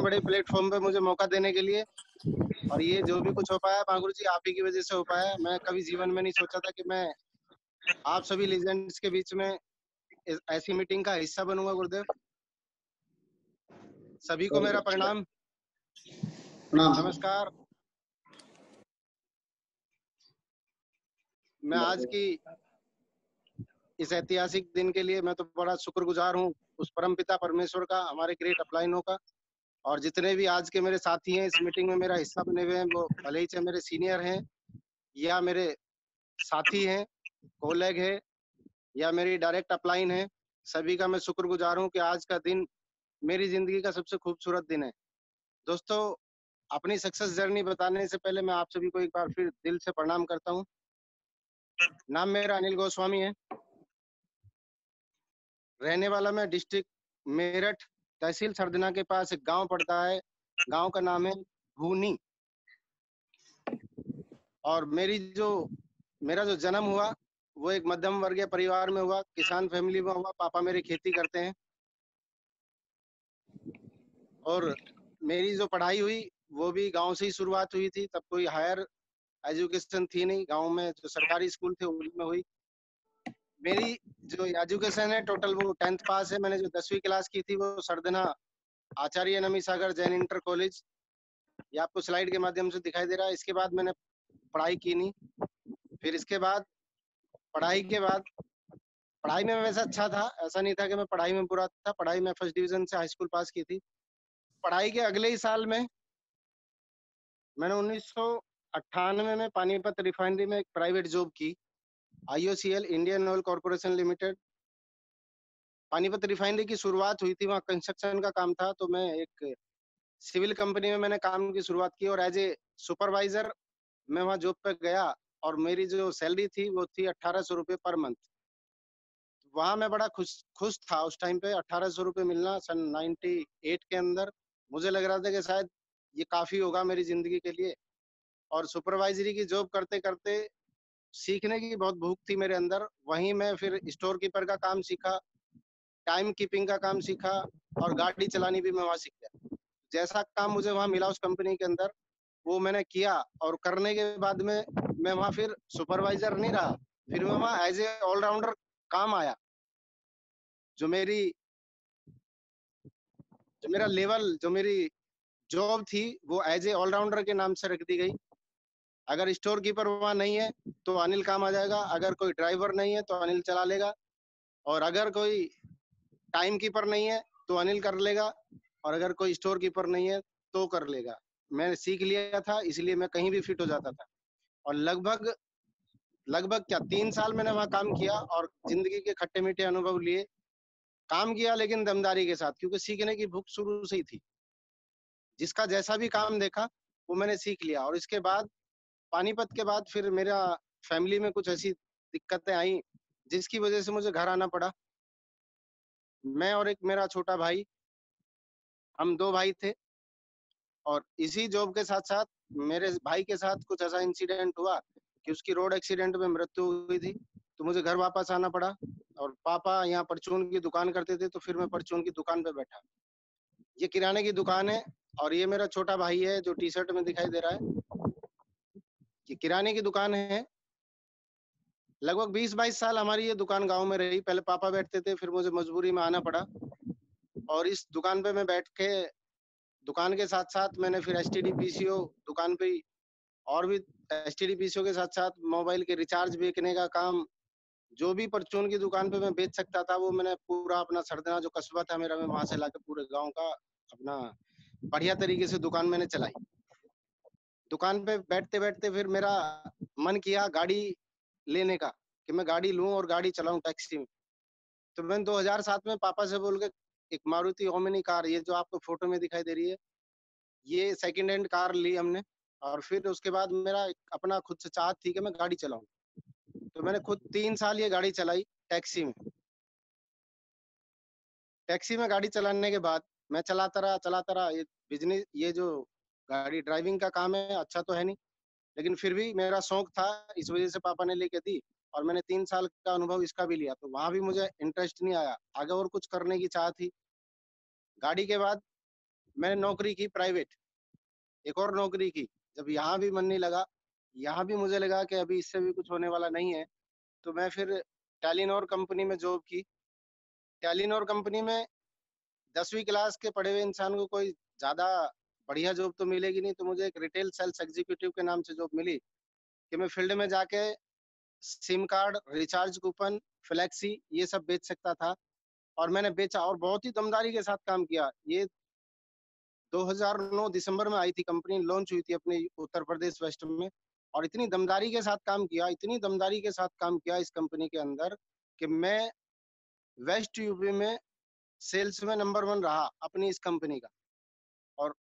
इतने बड़े प्लेटफॉर्म पे मुझे मौका देने के लिए। और ये जो भी कुछ हो पाया महागुरु जी आप ही की वजह से हो पाया। मैं कभी जीवन में नहीं सोचा था कि मैं आप सभी लीजेंड्स के बीच में ऐसी मीटिंग का हिस्सा बनूंगा। गुरुदेव सभी को मेरा प्रणाम, नमस्कार। मैं आज की इस ऐतिहासिक दिन के लिए मैं तो बड़ा शुक्रगुजार हूँ उस परमपिता परमेश्वर का, हमारे ग्रेट अपलाइनों का। और जितने भी आज के मेरे साथी हैं इस मीटिंग में मेरा हिस्सा बने हुए हैं, वो भले ही चाहे मेरे सीनियर हैं या मेरे साथी हैं, कोलेग है या मेरी डायरेक्ट अपलाइन है, सभी का मैं शुक्रगुजार हूँ कि आज का दिन मेरी जिंदगी का सबसे खूबसूरत दिन है। दोस्तों, अपनी सक्सेस जर्नी बताने से पहले मैं आप सभी को एक बार फिर दिल से प्रणाम करता हूँ। नाम मेरा अनिल गोस्वामी है, रहने वाला मैं डिस्ट्रिक्ट मेरठ, तहसील सरदना के पास एक गांव पड़ता है, गांव का नाम है भूनी। और मेरा जो जन्म हुआ वो एक मध्यम वर्गीय परिवार में हुआ, किसान फैमिली में हुआ। पापा मेरी खेती करते हैं। और मेरी जो पढ़ाई हुई वो भी गांव से ही शुरुआत हुई थी। तब कोई हायर एजुकेशन थी नहीं, गांव में जो सरकारी स्कूल थे उनमें हुई। मेरी जो एजुकेशन है टोटल वो 10th पास है। मैंने जो 10वीं क्लास की थी वो सरदना आचार्य नमी सागर जैन इंटर कॉलेज, ये आपको स्लाइड के माध्यम से दिखाई दे रहा है। इसके बाद मैंने पढ़ाई की नहीं। फिर इसके बाद पढ़ाई में वैसा अच्छा था, ऐसा नहीं था कि मैं पढ़ाई में बुरा था। पढ़ाई में फर्स्ट डिवीजन से हाई स्कूल पास की थी। पढ़ाई के अगले ही साल में मैंने 1998 में पानीपत रिफाइनरी में एक प्राइवेट जॉब की, IOCL Indian oil corporation limited. Panipat refinery की शुरुआत हुई थी, वहाँ कंस्ट्रक्शन का काम था, तो मैं एक सिविल कंपनी में मैंने काम की शुरुआत की और एज ए सुपरवाइजर मैं वहाँ जॉब पे गया। और मेरी जो सैलरी थी वो थी 1800 रुपये पर मंथ। वहाँ मैं बड़ा खुश था उस टाइम पे। 1800 रुपये मिलना सन 98 के अंदर मुझे लग रहा था कि शायद ये काफी होगा मेरी जिंदगी के लिए। और सुपरवाइजरी की जॉब करते करते सीखने की बहुत भूख थी मेरे अंदर। वहीं मैं फिर स्टोर कीपर का काम सीखा, टाइम कीपिंग का काम सीखा और गाड़ी चलानी भी मैं वहाँ सीख गया। जैसा काम मुझे वहाँ मिला उस कंपनी के अंदर वो मैंने किया। और करने के बाद में मैं वहाँ फिर सुपरवाइजर नहीं रहा, फिर मैं वहाँ एज ए ऑलराउंडर काम आया। जो मेरी जॉब थी वो एज ए ऑलराउंडर के नाम से रख दी गई। अगर स्टोर कीपर वहाँ नहीं है तो अनिल काम आ जाएगा, अगर कोई ड्राइवर नहीं है तो अनिल चला लेगा, और अगर कोई टाइम कीपर नहीं है तो अनिल कर लेगा, और अगर कोई स्टोर कीपर नहीं है तो कर लेगा। मैंने सीख लिया था, इसलिए मैं कहीं भी फिट हो जाता था। और लगभग लगभग क्या 3 साल मैंने वहाँ काम किया और जिंदगी के खट्टे मीठे अनुभव लिए। काम किया लेकिन दमदारी के साथ, क्योंकि सीखने की भूख शुरू से ही थी। जिसका जैसा भी काम देखा वो मैंने सीख लिया। और इसके बाद पानीपत के बाद फिर मेरा फैमिली में कुछ ऐसी दिक्कतें आई जिसकी वजह से मुझे घर आना पड़ा। मैं और एक मेरा छोटा भाई, हम 2 भाई थे। और इसी जॉब के साथ साथ मेरे भाई के साथ कुछ ऐसा इंसिडेंट हुआ कि उसकी रोड एक्सीडेंट में मृत्यु हुई थी, तो मुझे घर वापस आना पड़ा। और पापा यहाँ परचून की दुकान करते थे, तो फिर मैं परचून की दुकान पे बैठा। ये किराने की दुकान है और ये मेरा छोटा भाई है जो टी शर्ट में दिखाई दे रहा है। ये किराने की दुकान है। लगभग 20-22 साल हमारी ये दुकान गांव में रही। पहले पापा बैठते थे, फिर मुझे मजबूरी में आना पड़ा। और इस दुकान पे मैं बैठ के दुकान के साथ साथ मैंने फिर STD PCO दुकान पे ही, और भी STD PCO के साथ साथ मोबाइल के रिचार्ज बेचने का काम, जो भी परचून की दुकान पे मैं बेच सकता था वो मैंने पूरा अपना सरदना जो कस्बा था मेरा, मैं वहां से लाके पूरे गांव का अपना बढ़िया तरीके से दुकान मैंने चलाई। दुकान पे बैठते बैठते फिर मेरा मन किया गाड़ी लेने का, कि मैं गाड़ी लूं और गाड़ी चलाऊं टैक्सी में। तो मैंने 2007 में पापा से बोल के एक मारुति ओमिनी कार, ये जो आपको फोटो में दिखाई दे रही है, ये सेकंड हैंड कार ली हमने। और फिर उसके बाद मेरा अपना खुद से चाहत थी कि मैं गाड़ी चलाऊं। तो मैंने खुद 3 साल ये गाड़ी चलाई टैक्सी में। टैक्सी में गाड़ी चलाने के बाद मैं चलाता रहा। ये बिजनेस, ये जो गाड़ी ड्राइविंग का काम है अच्छा तो है नहीं, लेकिन फिर भी मेरा शौक था, इस वजह से पापा ने लेके दी। और मैंने 3 साल का अनुभव इसका भी लिया, तो वहां भी मुझे इंटरेस्ट नहीं आया, आगे और कुछ करने की चाह थी। गाड़ी के बाद मैंने नौकरी की प्राइवेट, एक और नौकरी की। जब यहाँ भी मन नहीं लगा, यहाँ भी मुझे लगा कि अभी इससे भी कुछ होने वाला नहीं है, तो मैं फिर टेलीनॉर कंपनी में जॉब की। टेलीनॉर कंपनी में 10वीं क्लास के पढ़े हुए इंसान को कोई ज्यादा बढ़िया जॉब तो मिलेगी नहीं, तो मुझे एक रिटेल सेल्स एग्जीक्यूटिव के नाम से जॉब मिली कि मैं फील्ड में जाके SIM card, recharge coupon, flexi ये सब बेच सकता था। और मैंने बेचा और बहुत ही दमदारी के साथ काम किया। ये 2009 दिसंबर में आई थी, कंपनी लॉन्च हुई थी अपने उत्तर प्रदेश वेस्ट में। और इतनी दमदारी के साथ काम किया, इतनी दमदारी के साथ काम किया इस कंपनी के अंदर कि मैं वेस्ट यूपी में सेल्स में नंबर 1 रहा अपनी इस कंपनी का। और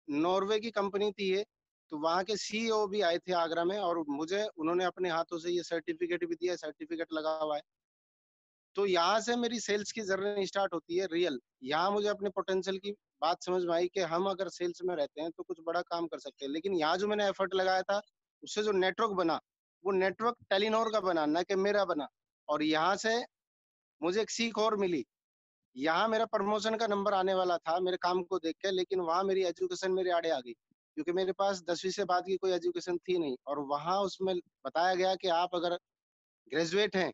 नॉर्वे की कंपनी थी ये, तो वहाँ के सीईओ भी आए थे आगरा में, और मुझे उन्होंने अपने हाथों से ये सर्टिफिकेट भी दिया, सर्टिफिकेट लगा हुआ है। तो यहाँ से मेरी सेल्स की जर्नी स्टार्ट होती है रियल। यहाँ मुझे अपने पोटेंशियल की बात समझ में आई कि हम अगर सेल्स में रहते हैं तो कुछ बड़ा काम कर सकते हैं। लेकिन यहाँ जो मैंने एफर्ट लगाया था, उससे जो नेटवर्क बना, वो नेटवर्क टेलीनॉर का बना, ना कि मेरा बना। और यहाँ से मुझे एक सीख और मिली। यहाँ मेरा प्रमोशन का नंबर आने वाला था मेरे काम को देख के, लेकिन वहाँ मेरी एजुकेशन मेरे आड़े आ गई, क्योंकि मेरे पास 10वीं से बाद की कोई एजुकेशन थी नहीं। और वहाँ उसमें बताया गया कि आप अगर ग्रेजुएट हैं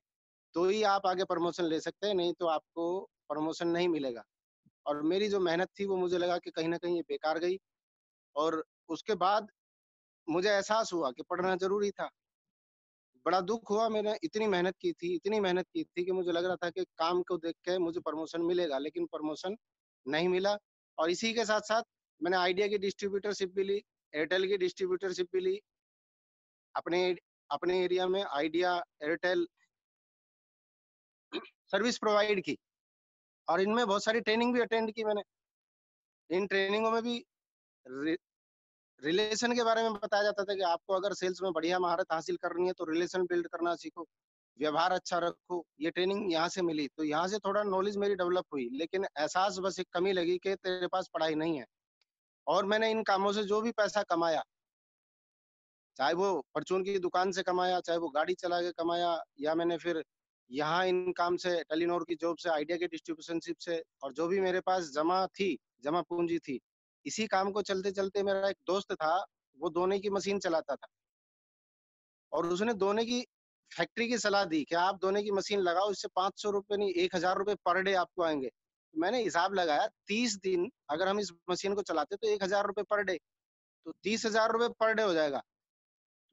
तो ही आप आगे प्रमोशन ले सकते हैं, नहीं तो आपको प्रमोशन नहीं मिलेगा। और मेरी जो मेहनत थी वो मुझे लगा कि कहीं ना कहीं ये बेकार गई। और उसके बाद मुझे एहसास हुआ कि पढ़ना जरूरी था। बड़ा दुख हुआ, मैंने इतनी मेहनत की थी, इतनी मेहनत की थी कि मुझे लग रहा था कि काम को देख के मुझे प्रमोशन मिलेगा, लेकिन प्रमोशन नहीं मिला। और इसी के साथ साथ मैंने आइडिया की डिस्ट्रीब्यूटरशिप भी ली, एयरटेल की डिस्ट्रीब्यूटरशिप भी ली। अपने अपने एरिया में आइडिया, एयरटेल सर्विस प्रोवाइड की। और इनमें बहुत सारी ट्रेनिंग भी अटेंड की मैंने। इन ट्रेनिंगों में भी रिलेशन के बारे में बताया जाता था कि आपको अगर सेल्स में बढ़िया महारत हासिल करनी है तो रिलेशन बिल्ड करना सीखो, व्यवहार अच्छा रखो। ये ट्रेनिंग यहाँ से मिली, तो यहाँ से थोड़ा नॉलेज मेरी डेवलप हुई। लेकिन एहसास बस एक कमी लगी कि तेरे पास पढ़ाई नहीं है। और मैंने इन कामों से जो भी पैसा कमाया, चाहे वो परचून की दुकान से कमाया, चाहे वो गाड़ी चला के कमाया, या मैंने फिर यहाँ इन काम से टेलीनॉर की जॉब से, आइडिया के डिस्ट्रीब्यूशनशिप से, और जो भी मेरे पास जमा थी, जमा पूंजी थी, इसी काम को चलते चलते मेरा एक दोस्त था, वो दोने की मशीन चलाता था। और उसने दोने की फैक्ट्री की सलाह दी कि आप दोने की मशीन लगाओ, इससे 500 रुपये नहीं 1000 रुपये पर डे आपको आएंगे। मैंने हिसाब लगाया, 30 दिन अगर हम इस मशीन को चलाते तो 1000 रुपये पर डे, तो 30,000 रुपये पर डे हो जाएगा।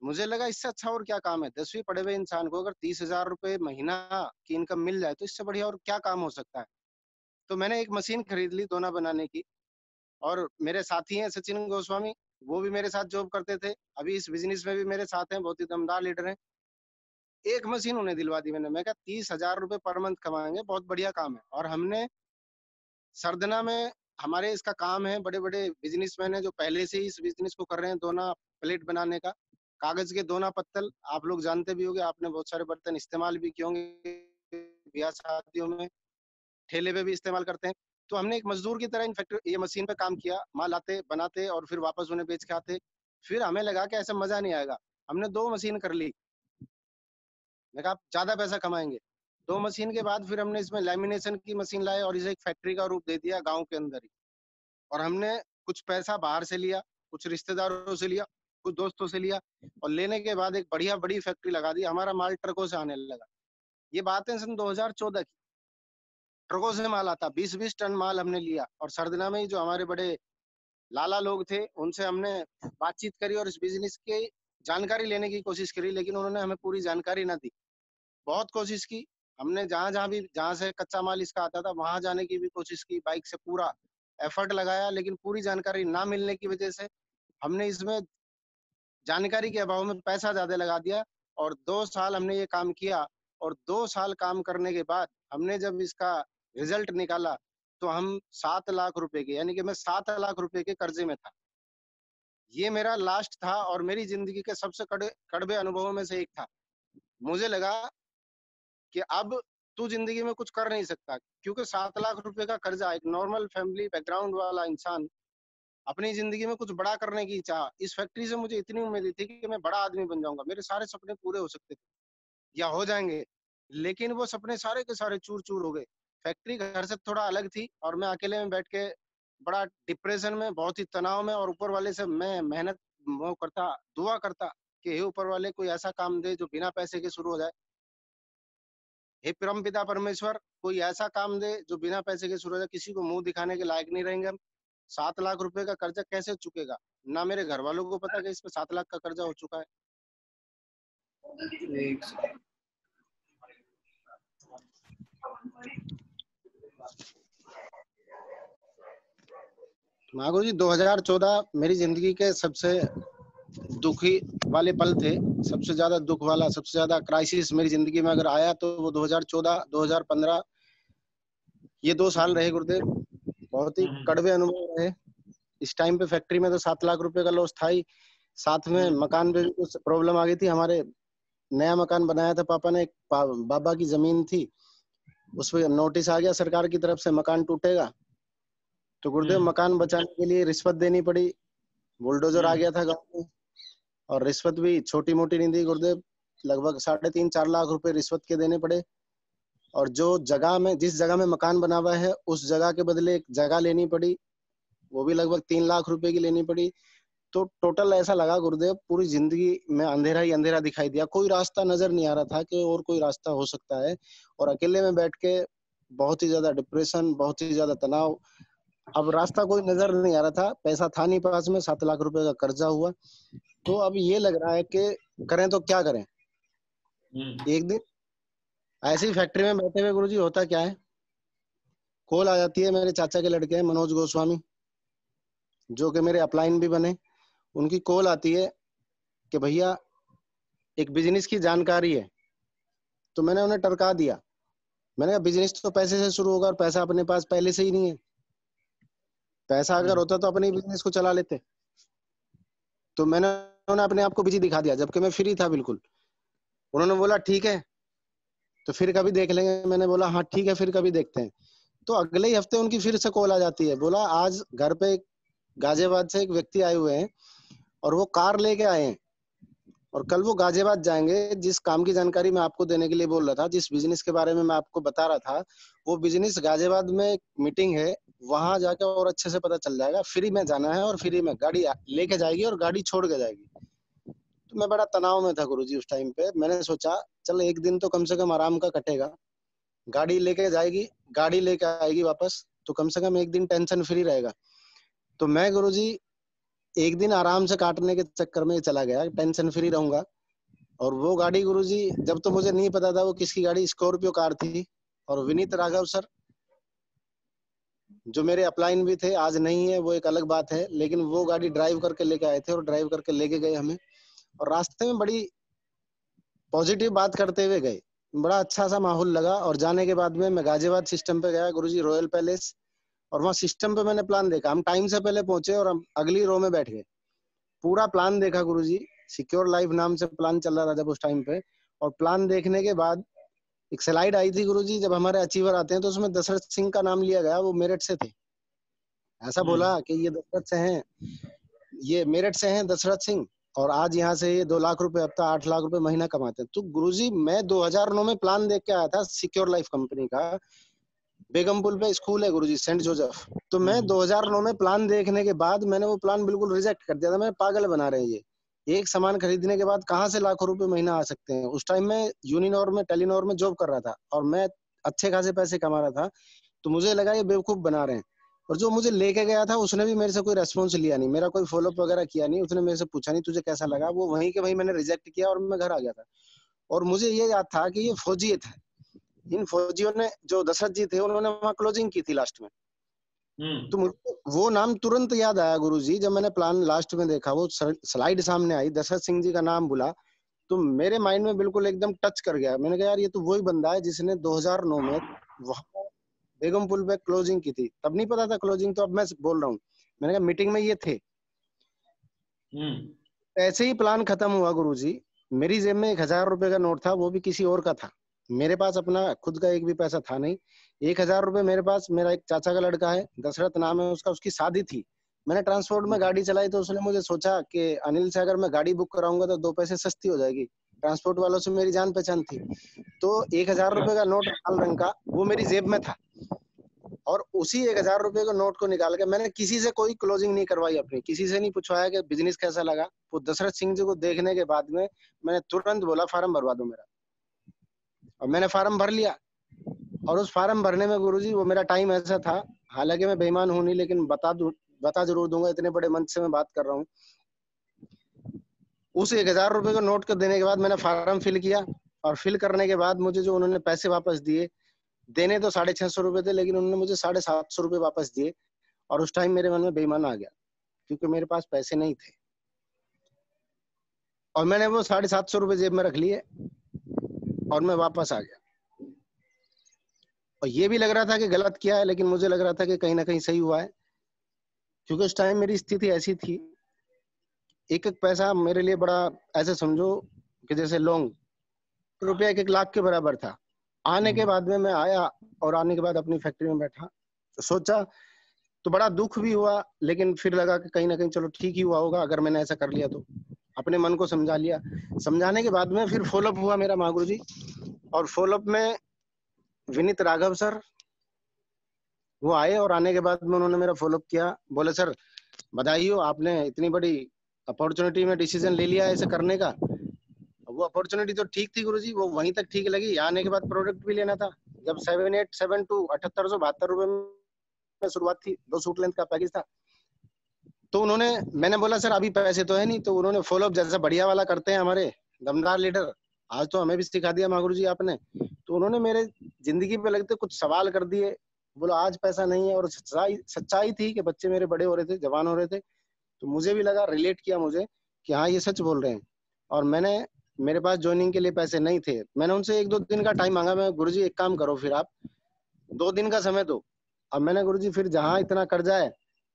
मुझे लगा इससे अच्छा और क्या काम है। 10वीं पढ़े हुए इंसान को अगर 30,000 रुपये महीना की इनकम मिल जाए तो इससे बढ़िया और क्या काम हो सकता है। तो मैंने एक मशीन खरीद ली दोना बनाने की। और मेरे साथी हैं सचिन गोस्वामी, वो भी मेरे साथ जॉब करते थे, अभी इस बिजनेस में भी मेरे साथ हैं, बहुत ही दमदार लीडर हैं। एक मशीन उन्हें दिलवा दी मैंने। मैं कहा 30,000 रुपये पर मंथ कमाएंगे, बहुत बढ़िया काम है। और हमने सरदना में, हमारे इसका काम है, बड़े बड़े बिजनेसमैन हैं जो पहले से ही इस बिजनेस को कर रहे हैं, दोना प्लेट बनाने का। कागज के दोना पत्तल आप लोग जानते भी होंगे, आपने बहुत सारे बर्तन इस्तेमाल भी किए होंगे ब्याह शादियों में, ठेले पे भी इस्तेमाल करते हैं। तो हमने एक मजदूर की तरह इन फैक्ट्री, ये मशीन पे काम किया, माल आते बनाते और फिर वापस उन्हें बेच के आते। फिर हमें लगा कि ऐसा मजा नहीं आएगा, हमने 2 मशीन कर ली। मैं कहा आप ज्यादा पैसा कमाएंगे। 2 मशीन के बाद फिर हमने इसमें लेमिनेशन की मशीन लाए और इसे एक फैक्ट्री का रूप दे दिया गाँव के अंदर ही। और हमने कुछ पैसा बाहर से लिया, कुछ रिश्तेदारों से लिया, कुछ दोस्तों से लिया, और लेने के बाद एक बढ़िया बड़ी फैक्ट्री लगा दी। हमारा माल ट्रकों से आने लगा। ये बातें सन 2014 की। ट्रकों से माल आता, 20-20 टन माल हमने लिया। और सरदना में ही जो हमारे बड़े लाला लोग थे, उनसे हमने बातचीत करी और इस बिजनेस की जानकारी लेने की कोशिश करी, लेकिन उन्होंने हमें पूरी जानकारी ना दी। बहुत कोशिश की हमने, जहां जहां भी, जहां से कच्चा माल इसका आता था वहां जाने की भी कोशिश की, बाइक से पूरा एफर्ट लगाया, लेकिन पूरी जानकारी ना मिलने की वजह से हमने इसमें जानकारी के अभाव में पैसा ज्यादा लगा दिया। और 2 साल हमने ये काम किया। और 2 साल काम करने के बाद हमने जब इसका रिजल्ट निकाला, तो हम 7 लाख रुपए के, यानी कि मैं 7 लाख रुपए के कर्जे में था। ये मेरा लास्ट था और मेरी जिंदगी के सबसे कड़वे अनुभवों में से एक था। मुझे लगा कि अब तू जिंदगी में कुछ कर नहीं सकता, क्योंकि 7 लाख रुपए का कर्जा, एक नॉर्मल फैमिली बैकग्राउंड वाला इंसान अपनी जिंदगी में कुछ बड़ा करने की चाह, इस फैक्ट्री से मुझे इतनी उम्मीद थी कि मैं बड़ा आदमी बन जाऊंगा, मेरे सारे सपने पूरे हो सकते थे या हो जाएंगे। लेकिन वो सपने सारे के सारे चूर चूर हो गए। फैक्ट्री घर से थोड़ा अलग थी और मैं अकेले में बैठ के बड़ा डिप्रेशन में, बहुत ही तनाव में, और ऊपर वाले से मैं मेहनत वो करता, दुआ करता कि हे ऊपर वाले कोई ऐसा काम दे जो बिना पैसे के शुरू हो जाए। हे परम पिता परमेश्वर, कोई ऐसा काम दे जो बिना पैसे के शुरू हो जाए, किसी को मुंह दिखाने के लायक नहीं रहेंगे हम। 7 लाख रुपए का कर्जा कैसे चुकेगा? ना मेरे घर वालों को पता कि इस पे 7 लाख का कर्जा हो चुका है। एक मागो जी 2014 मेरी जिंदगी के सबसे दुखी वाले पल थे। सबसे ज्यादा दुख वाला, सबसे ज्यादा क्राइसिस मेरी जिंदगी में अगर आया तो वो 2014 2015 ये 2 साल रहे गुरुदेव। बहुत ही कड़वे अनुभव रहे। इस टाइम पे फैक्ट्री में तो 7 लाख रुपए का लॉस था ही, साथ में मकान पे भी कुछ प्रॉब्लम आ गई थी। हमारे नया मकान बनाया था पापा ने, एक बाबा की जमीन थी, उस पर नोटिस आ गया सरकार की तरफ से मकान टूटेगा। तो गुरुदेव मकान बचाने के लिए रिश्वत देनी पड़ी। बुलडोजर आ गया था गाँव में, और रिश्वत भी छोटी मोटी नहीं दी गुरुदेव, लगभग 3.5-4 लाख रुपए रिश्वत के देने पड़े। और जो जगह में, जिस जगह में मकान बना हुआ है उस जगह के बदले एक जगह लेनी पड़ी, वो भी लगभग 3 लाख रुपए की लेनी पड़ी। तो टोटल ऐसा लगा गुरुदेव पूरी जिंदगी में अंधेरा ही अंधेरा दिखाई दिया, कोई रास्ता नजर नहीं आ रहा था कि और कोई रास्ता हो सकता है। और अकेले में बैठ के बहुत ही ज्यादा डिप्रेशन, बहुत ही ज्यादा तनाव। अब रास्ता कोई नजर नहीं आ रहा था, पैसा था नहीं पास में, 7 लाख रुपए का कर्जा हुआ। तो अब ये लग रहा है कि करें तो क्या करें। एक दिन ऐसी फैक्ट्री में बैठे हुए गुरुजी, होता क्या है, कॉल आ जाती है, मेरे चाचा के लड़के हैं मनोज गोस्वामी, जो कि मेरे अपलाइन भी बने। उनकी कॉल आती है कि भैया एक बिजनेस की जानकारी है। तो मैंने उन्हें टरका दिया। मैंने कहा बिजनेस तो पैसे से शुरू होगा, और पैसा अपने पास पहले से ही नहीं है। पैसा अगर होता तो अपने बिजनेस को चला लेते। तो मैंने उन्हें अपने आप को बिजी दिखा दिया, जबकि मैं फ्री था बिल्कुल। उन्होंने बोला ठीक है तो फिर कभी देख लेंगे। मैंने बोला हाँ ठीक है, फिर कभी देखते हैं। तो अगले ही हफ्ते उनकी फिर से कॉल आ जाती है, बोला आज घर पे गाजियाबाद से एक व्यक्ति आए हुए हैं और वो कार लेके आए हैं, और कल वो गाजियाबाद जाएंगे। जिस काम की जानकारी मैं आपको देने के लिए बोल रहा था, जिस बिजनेस के बारे में मैं आपको बता रहा था, वो बिजनेस गाजियाबाद में एक मीटिंग है, वहां जाकर और अच्छे से पता चल जाएगा। फ्री में जाना है और फ्री में गाड़ी लेके जाएगी और गाड़ी छोड़ के जाएगी। तो मैं बड़ा तनाव में था गुरुजी उस टाइम पे। मैंने सोचा चल एक दिन तो कम से कम आराम का कटेगा, गाड़ी लेके जाएगी, गाड़ी लेके आएगी वापस, तो कम से कम एक दिन टेंशन फ्री रहेगा। तो मैं गुरुजी एक दिन आराम से काटने के चक्कर में चला गया, टेंशन फ्री रहूंगा। और वो गाड़ी गुरुजी, जब तो मुझे नहीं पता था वो किसकी गाड़ी, स्कॉर्पियो कार थी। और विनीत राघव सर, जो मेरे अपलाइन भी थे, आज नहीं है वो एक अलग बात है, लेकिन वो गाड़ी ड्राइव करके लेके आए थे और ड्राइव करके लेके गए हमें। और रास्ते में बड़ी पॉजिटिव बात करते हुए गए, बड़ा अच्छा सा माहौल लगा। और जाने के बाद में मैं गाजियाबाद सिस्टम पे गया गुरुजी, रॉयल पैलेस, और वहाँ सिस्टम पे मैंने प्लान देखा। हम टाइम से पहले पहुंचे और हम अगली रो में बैठ गए। पूरा प्लान देखा गुरुजी, सिक्योर लाइफ नाम से प्लान चल रहा था जब उस टाइम पे। और प्लान देखने के बाद एक स्लाइड आई थी गुरुजी, जब हमारे अचीवर आते हैं तो उसमें दशरथ सिंह का नाम लिया गया, वो मेरठ से थे। ऐसा बोला कि ये दशरथ से हैं, ये मेरठ से हैं दशरथ सिंह, और आज यहाँ से ये 2 लाख रुपए हफ्ता, 8 लाख रुपए महीना कमाते हैं। तो गुरुजी मैं 2009 में प्लान देख के आया था सिक्योर लाइफ कंपनी का। बेगमपुल पे स्कूल है गुरुजी, सेंट जोसेफ। तो मैं 2009 में प्लान देखने के बाद मैंने वो प्लान बिल्कुल रिजेक्ट कर दिया था। मैं पागल बना रहे हैं ये, एक सामान खरीदने के बाद कहाँ से लाखों रुपए महीना आ सकते हैं। उस टाइम में यूनिनॉर में, टेलीनॉर में जॉब कर रहा था और मैं अच्छे खासे पैसे कमा रहा था। तो मुझे लगा ये बेवकूफ बना रहे हैं। और जो मुझे लेके गया था उसने भी मेरे से कोई रेस्पॉन्स लिया नहीं, मेरा कोई फॉलोअप वगैरह किया नहीं, उसने मेरे से पूछा नहीं तुझे कैसा लगा। वो वहीं के वहीं मैंने रिजेक्ट किया और मैं घर आ गया था। और मुझे ये याद था कि ये फौजी थे, इन फौजियों ने, जो दशरथ जी थे, उन्होंने वहां क्लोजिंग की थी लास्ट में। तो मुझे वो नाम तुरंत याद आया गुरुजी, जब मैंने प्लान लास्ट में देखा, वो स्लाइड सामने आई, दशरथ सिंह जी का नाम बोला, तो मेरे माइंड में बिल्कुल एकदम टच कर गया। मैंने कहा यार ये तो वही बंदा है जिसने 2009 में वहां बेगमपुल पे क्लोजिंग की थी। तब नहीं पता था क्लोजिंग, तो अब मैं बोल रहा हूँ। मैंने कहा मीटिंग में ये थे। ऐसे ही प्लान खत्म हुआ गुरुजी। मेरी जेब में 1,000 रुपए का नोट था, वो भी किसी और का था। मेरे पास अपना खुद का एक भी पैसा था नहीं। 1,000 रुपए मेरे पास, मेरा एक चाचा का लड़का है, दशरथ नाम है उसका, उसकी शादी थी। मैंने ट्रांसपोर्ट में गाड़ी चलाई, तो उसने मुझे सोचा कि अनिल से अगर मैं गाड़ी बुक कराऊंगा तो 2 पैसे सस्ती हो जाएगी। ट्रांसपोर्ट वालों से मेरी जान पहचान थी। तो 1,000 रुपए का नोट लाल रंग का वो मेरी जेब में था। और उसी 1,000 रुपए को नोट को निकाल के मैंने किसी से कोई क्लोजिंग नहीं करवाई अपनी, किसी से नहीं पूछवाया कि बिजनेस कैसा लगा। वो दशरथ सिंह जी को देखने के बाद में मैंने तुरंत बोला फार्म भरवा दो मेरा, और मैंने फार्म भर लिया। और उस फार्म भरने में गुरुजी वो मेरा टाइम ऐसा था, हालांकि मैं बेईमान हूं नहीं, लेकिन बता जरूर दूंगा, इतने बड़े मंच से मैं बात कर रहा हूँ। उस 1,000 रुपए को नोट कर देने के बाद मैंने फार्म फिल किया, और फिल करने के बाद मुझे जो उन्होंने पैसे वापस दिए, देने तो 650 रुपए थे, लेकिन उन्होंने मुझे 750 रुपए वापस दिए। और उस टाइम मेरे मन में बेईमान आ गया, क्योंकि मेरे पास पैसे नहीं थे, और मैंने वो 750 रुपए जेब में रख लिए और मैं वापस आ गया। और ये भी लग रहा था कि गलत किया है, लेकिन मुझे लग रहा था कि कहीं ना कहीं सही हुआ है, क्योंकि उस टाइम मेरी स्थिति ऐसी थी, एक एक पैसा मेरे लिए बड़ा, ऐसे समझो कि जैसे लौंग, रुपया 1-1 लाख के बराबर था। आने के बाद में मैं आया, और आने के बाद अपनी फैक्ट्री में बैठा, सोचा तो बड़ा दुख भी हुआ, लेकिन फिर लगा कि कहीं ना कहीं चलो ठीक ही हुआ होगा अगर मैंने ऐसा कर लिया तो। अपने मन को समझा लिया। समझाने के बाद में फिर फॉलोअप हुआ मेरा महागुरु जी, और फॉलोअप में विनीत राघव सर वो आए, और आने के बाद में उन्होंने मेरा फॉलोअप किया। बोले सर बधाई हो, आपने इतनी बड़ी अपॉर्चुनिटी में डिसीजन ले लिया है ऐसे करने का। वो अपॉर्चुनिटी तो ठीक थी गुरुजी, वो वहीं तक ठीक लगी। आने के बाद प्रोडक्ट भी लेना था। जब 787 7872 रुपए में शुरुआत थी, 2 सूट लेंथ का पैकेज था। तो उन्होंने, मैंने बोला सर अभी पैसे तो है नहीं, तो उन्होंने फॉलोअप जैसा बढ़िया वाला करते हैं हमारे दमदार लीडर, आज तो हमें भी सिखा दिया महागुरु जी आपने। तो उन्होंने मेरे जिंदगी पे लगते कुछ सवाल कर दिए। बोला आज पैसा नहीं है, और सच्चाई थी कि बच्चे मेरे बड़े हो रहे थे, जवान हो रहे थे। तो मुझे भी लगा, रिलेट किया मुझे कि हाँ ये सच बोल रहे हैं। और मेरे पास ज्वाइनिंग के लिए पैसे नहीं थे। मैंने उनसे 1-2 दिन का टाइम मांगा। मैं गुरुजी एक काम करो, फिर आप 2 दिन का समय दो। अब मैंने गुरुजी फिर जहां इतना कर्जा है,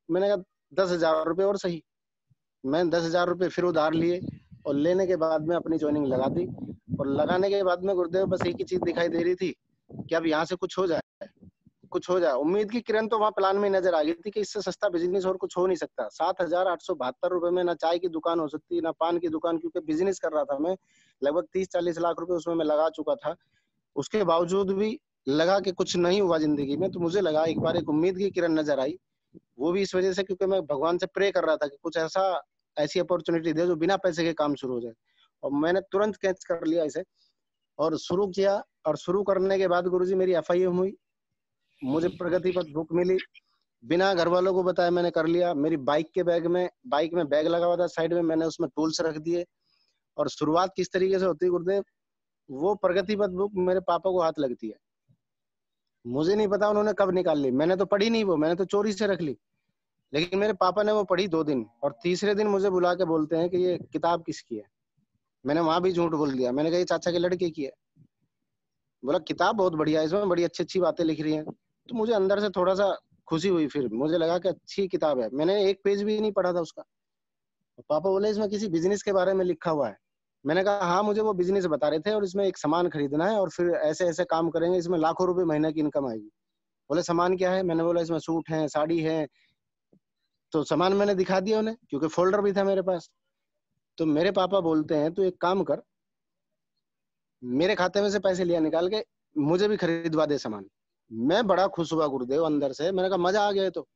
मैंने कहा 10,000 रुपए और सही। मैंने 10,000 रुपए फिर उधार लिए, और लेने के बाद में अपनी ज्वाइनिंग लगा दी। और लगाने के बाद में गुरुदेव बस एक ही चीज दिखाई दे रही थी कि अब यहाँ से कुछ हो जाए, कुछ हो जाए। उम्मीद की किरण तो वहां प्लान में नजर आ गई थी कि इससे सस्ता बिजनेस और कुछ हो नहीं सकता। 7,872 रुपए में ना चाय की दुकान हो सकती, ना पान की दुकान, क्योंकि बिजनेस कर रहा था मैं। लगभग 30-40 लाख रुपए उसमें मैं लगा चुका था। उसके बावजूद भी लगा कि कुछ नहीं हुआ जिंदगी में। तो मुझे लगा एक बार एक उम्मीद की किरण नजर आई, वो भी इस वजह से क्योंकि मैं भगवान से प्रे कर रहा था कि कुछ ऐसी अपॉर्चुनिटी दे जो बिना पैसे के काम शुरू हो जाए। और मैंने तुरंत कैच कर लिया इसे और शुरू किया। और शुरू करने के बाद गुरुजी मेरी FIM हुई, मुझे प्रगति पथ बुक मिली, बिना घर वालों को बताया मैंने कर लिया। मेरी बाइक में बैग लगा हुआ था साइड में, मैंने उसमें टूल्स रख दिए। और शुरुआत किस तरीके से होती है गुरुदेव, वो प्रगति पथ बुक मेरे पापा को हाथ लगती है, मुझे नहीं पता उन्होंने कब निकाल ली। मैंने तो पढ़ी नहीं, वो मैंने तो चोरी से रख ली। लेकिन मेरे पापा ने वो पढ़ी 2 दिन, और तीसरे दिन मुझे बुला के बोलते हैं कि ये किताब किसकी है। मैंने वहां भी झूठ बोल दिया, मैंने कहा ये चाचा के लड़के की है। बोला किताब बहुत बढ़िया है, इसमें बड़ी अच्छी अच्छी बातें लिख रही हैं। तो मुझे अंदर से थोड़ा सा खुशी हुई, फिर मुझे लगा कि अच्छी किताब है। मैंने एक पेज भी नहीं पढ़ा था उसका। पापा बोले इसमें किसी बिजनेस के बारे में लिखा हुआ है। मैंने कहा हाँ, मुझे वो बिजनेस बता रहे थे, और इसमें एक सामान खरीदना है और फिर ऐसे ऐसे काम करेंगे, इसमें लाखों रुपए महीने की इनकम आएगी। बोले सामान क्या है, मैंने बोला इसमें सूट है, साड़ी है। तो सामान मैंने दिखा दिया उन्हें, क्योंकि फोल्डर भी था मेरे पास। तो मेरे पापा बोलते हैं तो एक काम कर, मेरे खाते में से पैसे लिया निकाल के, मुझे भी खरीदवा दे सामान। मैं बड़ा खुश हुआ गुरुदेव अंदर से, मैंने कहा मजा आ गया तो।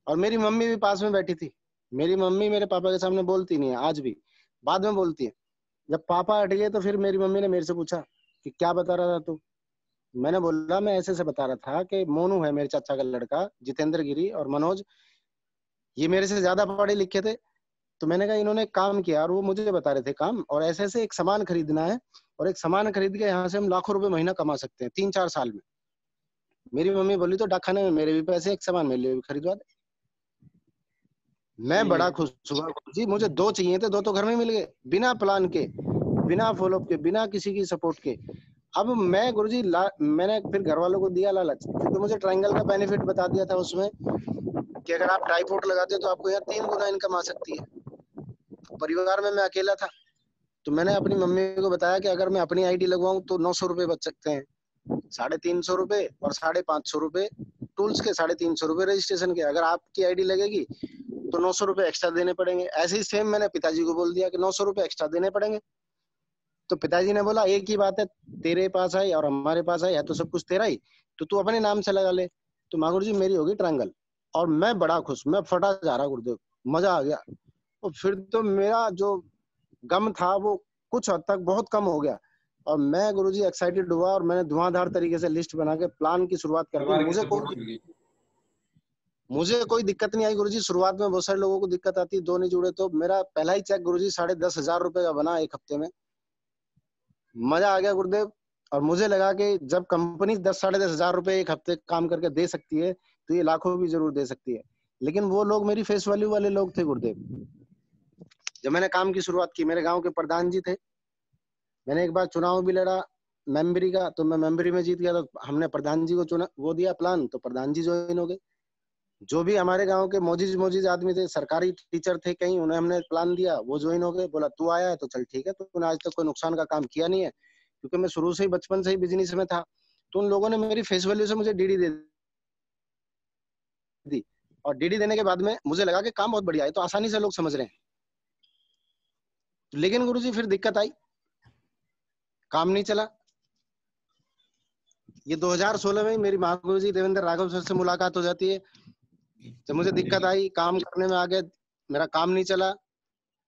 और मेरी मम्मी भी पास में बैठी थी। मेरी मम्मी मेरे पापा के सामने बोलती नहीं है आज भी, बाद में बोलती है। जब पापा हट गए तो फिर मेरी मम्मी ने मेरे से पूछा कि क्या बता रहा था तू। मैंने बोला मैं ऐसे से बता रहा था कि मोनू है मेरे चाचा का लड़का, जितेंद्र गिरी और मनोज, ये मेरे से ज्यादा पढ़े लिखे थे। तो मैंने कहा इन्होंने काम किया और वो मुझे बता रहे थे काम, और ऐसे ऐसे एक सामान खरीदना है, और एक सामान खरीद के यहाँ से हम लाखों रुपए महीना कमा सकते हैं 3-4 साल में। मेरी मम्मी बोली तो डाकखाने में मेरे भी पैसे, एक सामान मेरे लिए भी खरीदवा दे। मैं बड़ा खुश हुआ जी, मुझे 2 चाहिए थे, 2 तो घर में मिल गए, बिना प्लान के, बिना फॉलोअप के, बिना किसी की सपोर्ट के। अब मैं गुरुजी मैंने फिर घर वालों को दिया लालच, क्योंकि मुझे ट्रायंगल का बेनिफिट बता दिया था उसमें कि अगर आप ट्राईपोर्ट लगाते हो तो आपको यहाँ 3 गुना इनकम आ सकती है। परिवार में मैं अकेला था, तो मैंने अपनी मम्मी को बताया कि अगर मैं अपनी आईडी लगवाऊं तो 900 रुपए बच सकते हैं, 350 रुपए और 550 रुपए टूल्स के, 350 रुपए रजिस्ट्रेशन के। अगर आपकी आईडी लगेगी तो 900 रुपए एक्स्ट्रा देने पड़ेंगे। ऐसे ही सेम मैंने पिताजी को बोल दिया कि 900 रुपए एक्स्ट्रा देने पड़ेंगे। तो पिताजी ने बोला एक ही बात है, तेरे पास आई और हमारे पास आई है तो सब कुछ तेरा ही, तो तू अपने नाम से लगा ले। तो महागुरु जी मेरी होगी ट्रायंगल। और मैं बड़ा खुश, मैं फटा जा रहा गुरुदेव, मजा आ गया। और फिर तो मेरा जो गम था वो कुछ हद तक बहुत कम हो गया। और मैं गुरुजी एक्साइटेड हुआ और मैंने धुआंधार तरीके से लिस्ट बना के प्लान की शुरुआत कर दी। मुझे कोई दिक्कत नहीं आई गुरुजी। शुरुआत में बहुत सारे लोगों को दिक्कत आती है, 2 नहीं जुड़े तो मेरा पहला ही चेक गुरुजी 10,500 रुपए का बना 1 हफ्ते में। मजा आ गया गुरुदेव। और मुझे लगा कि जब कंपनी 10,500 रुपए 1 हफ्ते काम करके दे सकती है तो ये लाखों भी जरूर दे सकती है। लेकिन वो लोग मेरी फेस वैल्यू वाले लोग थे गुरुदेव। जब मैंने काम की शुरुआत की, मेरे गांव के प्रधान जी थे। मैंने एक बार चुनाव भी लड़ा मेंबरी का, तो मैं मेंबरी में जीत गया। तो हमने प्रधान जी को चुना, वो दिया प्लान, तो प्रधान जी ज्वाइन हो गए। जो भी हमारे गांव के मोजीज आदमी थे, सरकारी टीचर थे कहीं, उन्हें हमने प्लान दिया, वो ज्वाइन हो गए। बोला तू आया है तो चल ठीक है, तूने आज तक कोई नुकसान का काम किया नहीं है। क्योंकि मैं शुरू से ही बचपन से ही बिजनेस में था। तो उन लोगों ने मेरी फेस वैल्यू से मुझे डीडी दे दी। और डीडी देने के बाद में मुझे लगा कि काम बहुत बढ़िया है, तो आसानी से लोग समझ रहे हैं। लेकिन गुरुजी फिर दिक्कत आई, काम नहीं चला। ये 2016 में मेरी महागुरु जी देवेंद्र राघव सर से मुलाकात हो जाती है। जब मुझे दिक्कत आई, काम करने में आगे मेरा काम नहीं चला,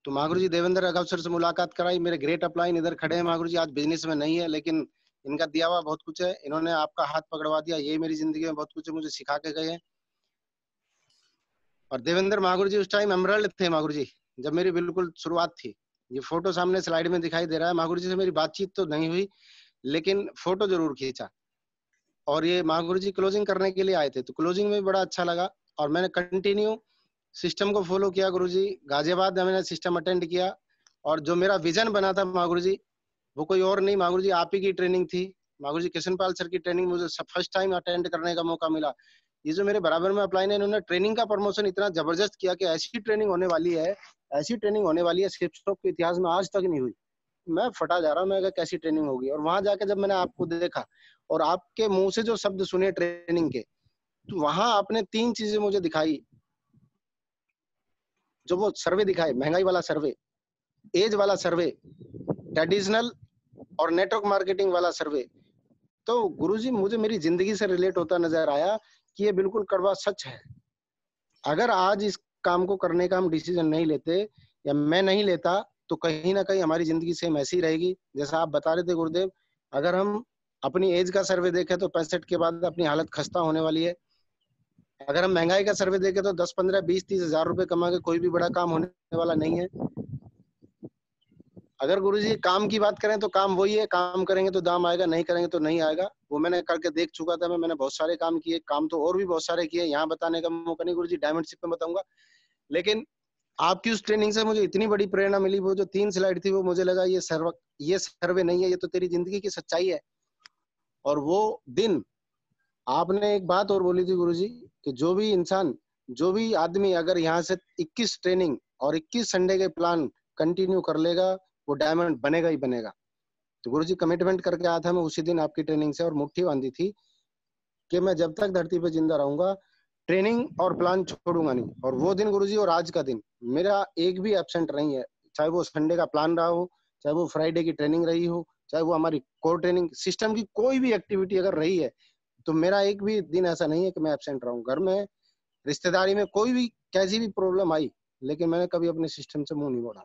तो महागुरु जी देवेंद्र राघव सर से मुलाकात कराई। मेरे ग्रेट अपलाइन इधर खड़े हैं महागुरु जी, आज बिजनेस में नहीं है लेकिन इनका दिया हुआ बहुत कुछ है, इन्होंने आपका हाथ पकड़वा दिया, ये मेरी जिंदगी में बहुत कुछ मुझे सिखा के गए हैं। और देवेंद्र महागुरु जी उस टाइम एमरल्ड थे महागुरु जी, जब मेरी बिल्कुल शुरुआत थी। ये फोटो सामने स्लाइड में दिखाई दे रहा है। महागुरु जी से मेरी बातचीत तो नहीं हुई लेकिन फोटो जरूर खींचा। और ये महागुरु जी क्लोजिंग करने के लिए आए थे, तो क्लोजिंग में भी बड़ा अच्छा लगा। और मैंने कंटिन्यू सिस्टम को फॉलो किया गुरु जी। गाजियाबाद में मैंने सिस्टम अटेंड किया। और जो मेरा विजन बना था महागुरु जी, वो कोई और नहीं महागुरु जी, आप ही की ट्रेनिंग थी। महागुरु जी किशनपाल सर की ट्रेनिंग मुझे फर्स्ट टाइम अटेंड करने का मौका मिला। ये जो मेरे बराबर में अप्लाई है, इन्होंने ट्रेनिंग का प्रमोशन इतना जबरदस्त किया कि ऐसी ट्रेनिंग होने वाली है, ऐसी ट्रेनिंग होने वाली है शिपस्टॉप के इतिहास में आज तक नहीं हुई। मैं फटा जा रहा हूँ, मैं कैसी ट्रेनिंग होगी। और वहां जाके जब मैंने आपको देखा और आपके मुंह से जो शब्द सुने ट्रेनिंग के, तो वहां आपने 3 चीजें मुझे दिखाई। जो वो सर्वे दिखाए, महंगाई वाला सर्वे, एज वाला सर्वे, ट्रेडिशनल और नेटवर्क मार्केटिंग वाला सर्वे, तो गुरुजी मुझे मेरी जिंदगी से रिलेट होता नजर आया कि ये बिल्कुल कड़वा सच है। अगर आज इस काम को करने का हम डिसीजन नहीं लेते या मैं नहीं लेता, तो कहीं ना कहीं हमारी जिंदगी सेम ऐसी रहेगी जैसा आप बता रहे थे गुरुदेव। अगर हम अपनी एज का सर्वे देखें तो 65 के बाद अपनी हालत खस्ता होने वाली है। अगर हम महंगाई का सर्वे देखें तो 10, 15, 20, 30 हजार रुपए कमा के कोई भी बड़ा काम होने वाला नहीं है। अगर गुरुजी काम की बात करें तो काम वही है, काम करेंगे तो दाम आएगा, नहीं करेंगे तो नहीं आएगा। वो मैंने करके देख चुका था। मैंने बहुत सारे काम किए, काम तो और भी बहुत सारे किए, यहाँ बताने का मौका नहीं गुरुजी, डायमंड शिप में बताऊंगा। लेकिन आपकी उस ट्रेनिंग से मुझे इतनी बड़ी प्रेरणा मिली। वो जो 3 स्लाइड थी, वो मुझे लगा ये सर्वे नहीं है, ये तो तेरी जिंदगी की सच्चाई है। और वो दिन आपने एक बात और बोली थी गुरुजी कि जो भी इंसान, जो भी आदमी अगर यहाँ से 21 ट्रेनिंग और 21 संडे के प्लान कंटिन्यू कर लेगा, वो डायमंड बनेगा ही बनेगा। तो गुरुजी कमिटमेंट करके आया था मैं उसी दिन आपकी ट्रेनिंग से, और मुट्ठी बांधी थी कि मैं जब तक धरती पे जिंदा रहूंगा ट्रेनिंग और प्लान छोड़ूंगा नहीं। और वो दिन गुरुजी और आज का दिन मेरा एक भी एब्सेंट नहीं है। चाहे वो संडे का प्लान रहा हो, चाहे वो फ्राइडे की ट्रेनिंग रही हो, चाहे वो हमारी कोर ट्रेनिंग सिस्टम की कोई भी एक्टिविटी अगर रही है, तो मेरा एक भी दिन ऐसा नहीं है कि मैं एब्सेंट रहूं। घर में, रिश्तेदारी में कोई भी कैसी भी प्रॉब्लम आई, लेकिन मैंने कभी अपने सिस्टम से मुंह नहीं मोड़ा।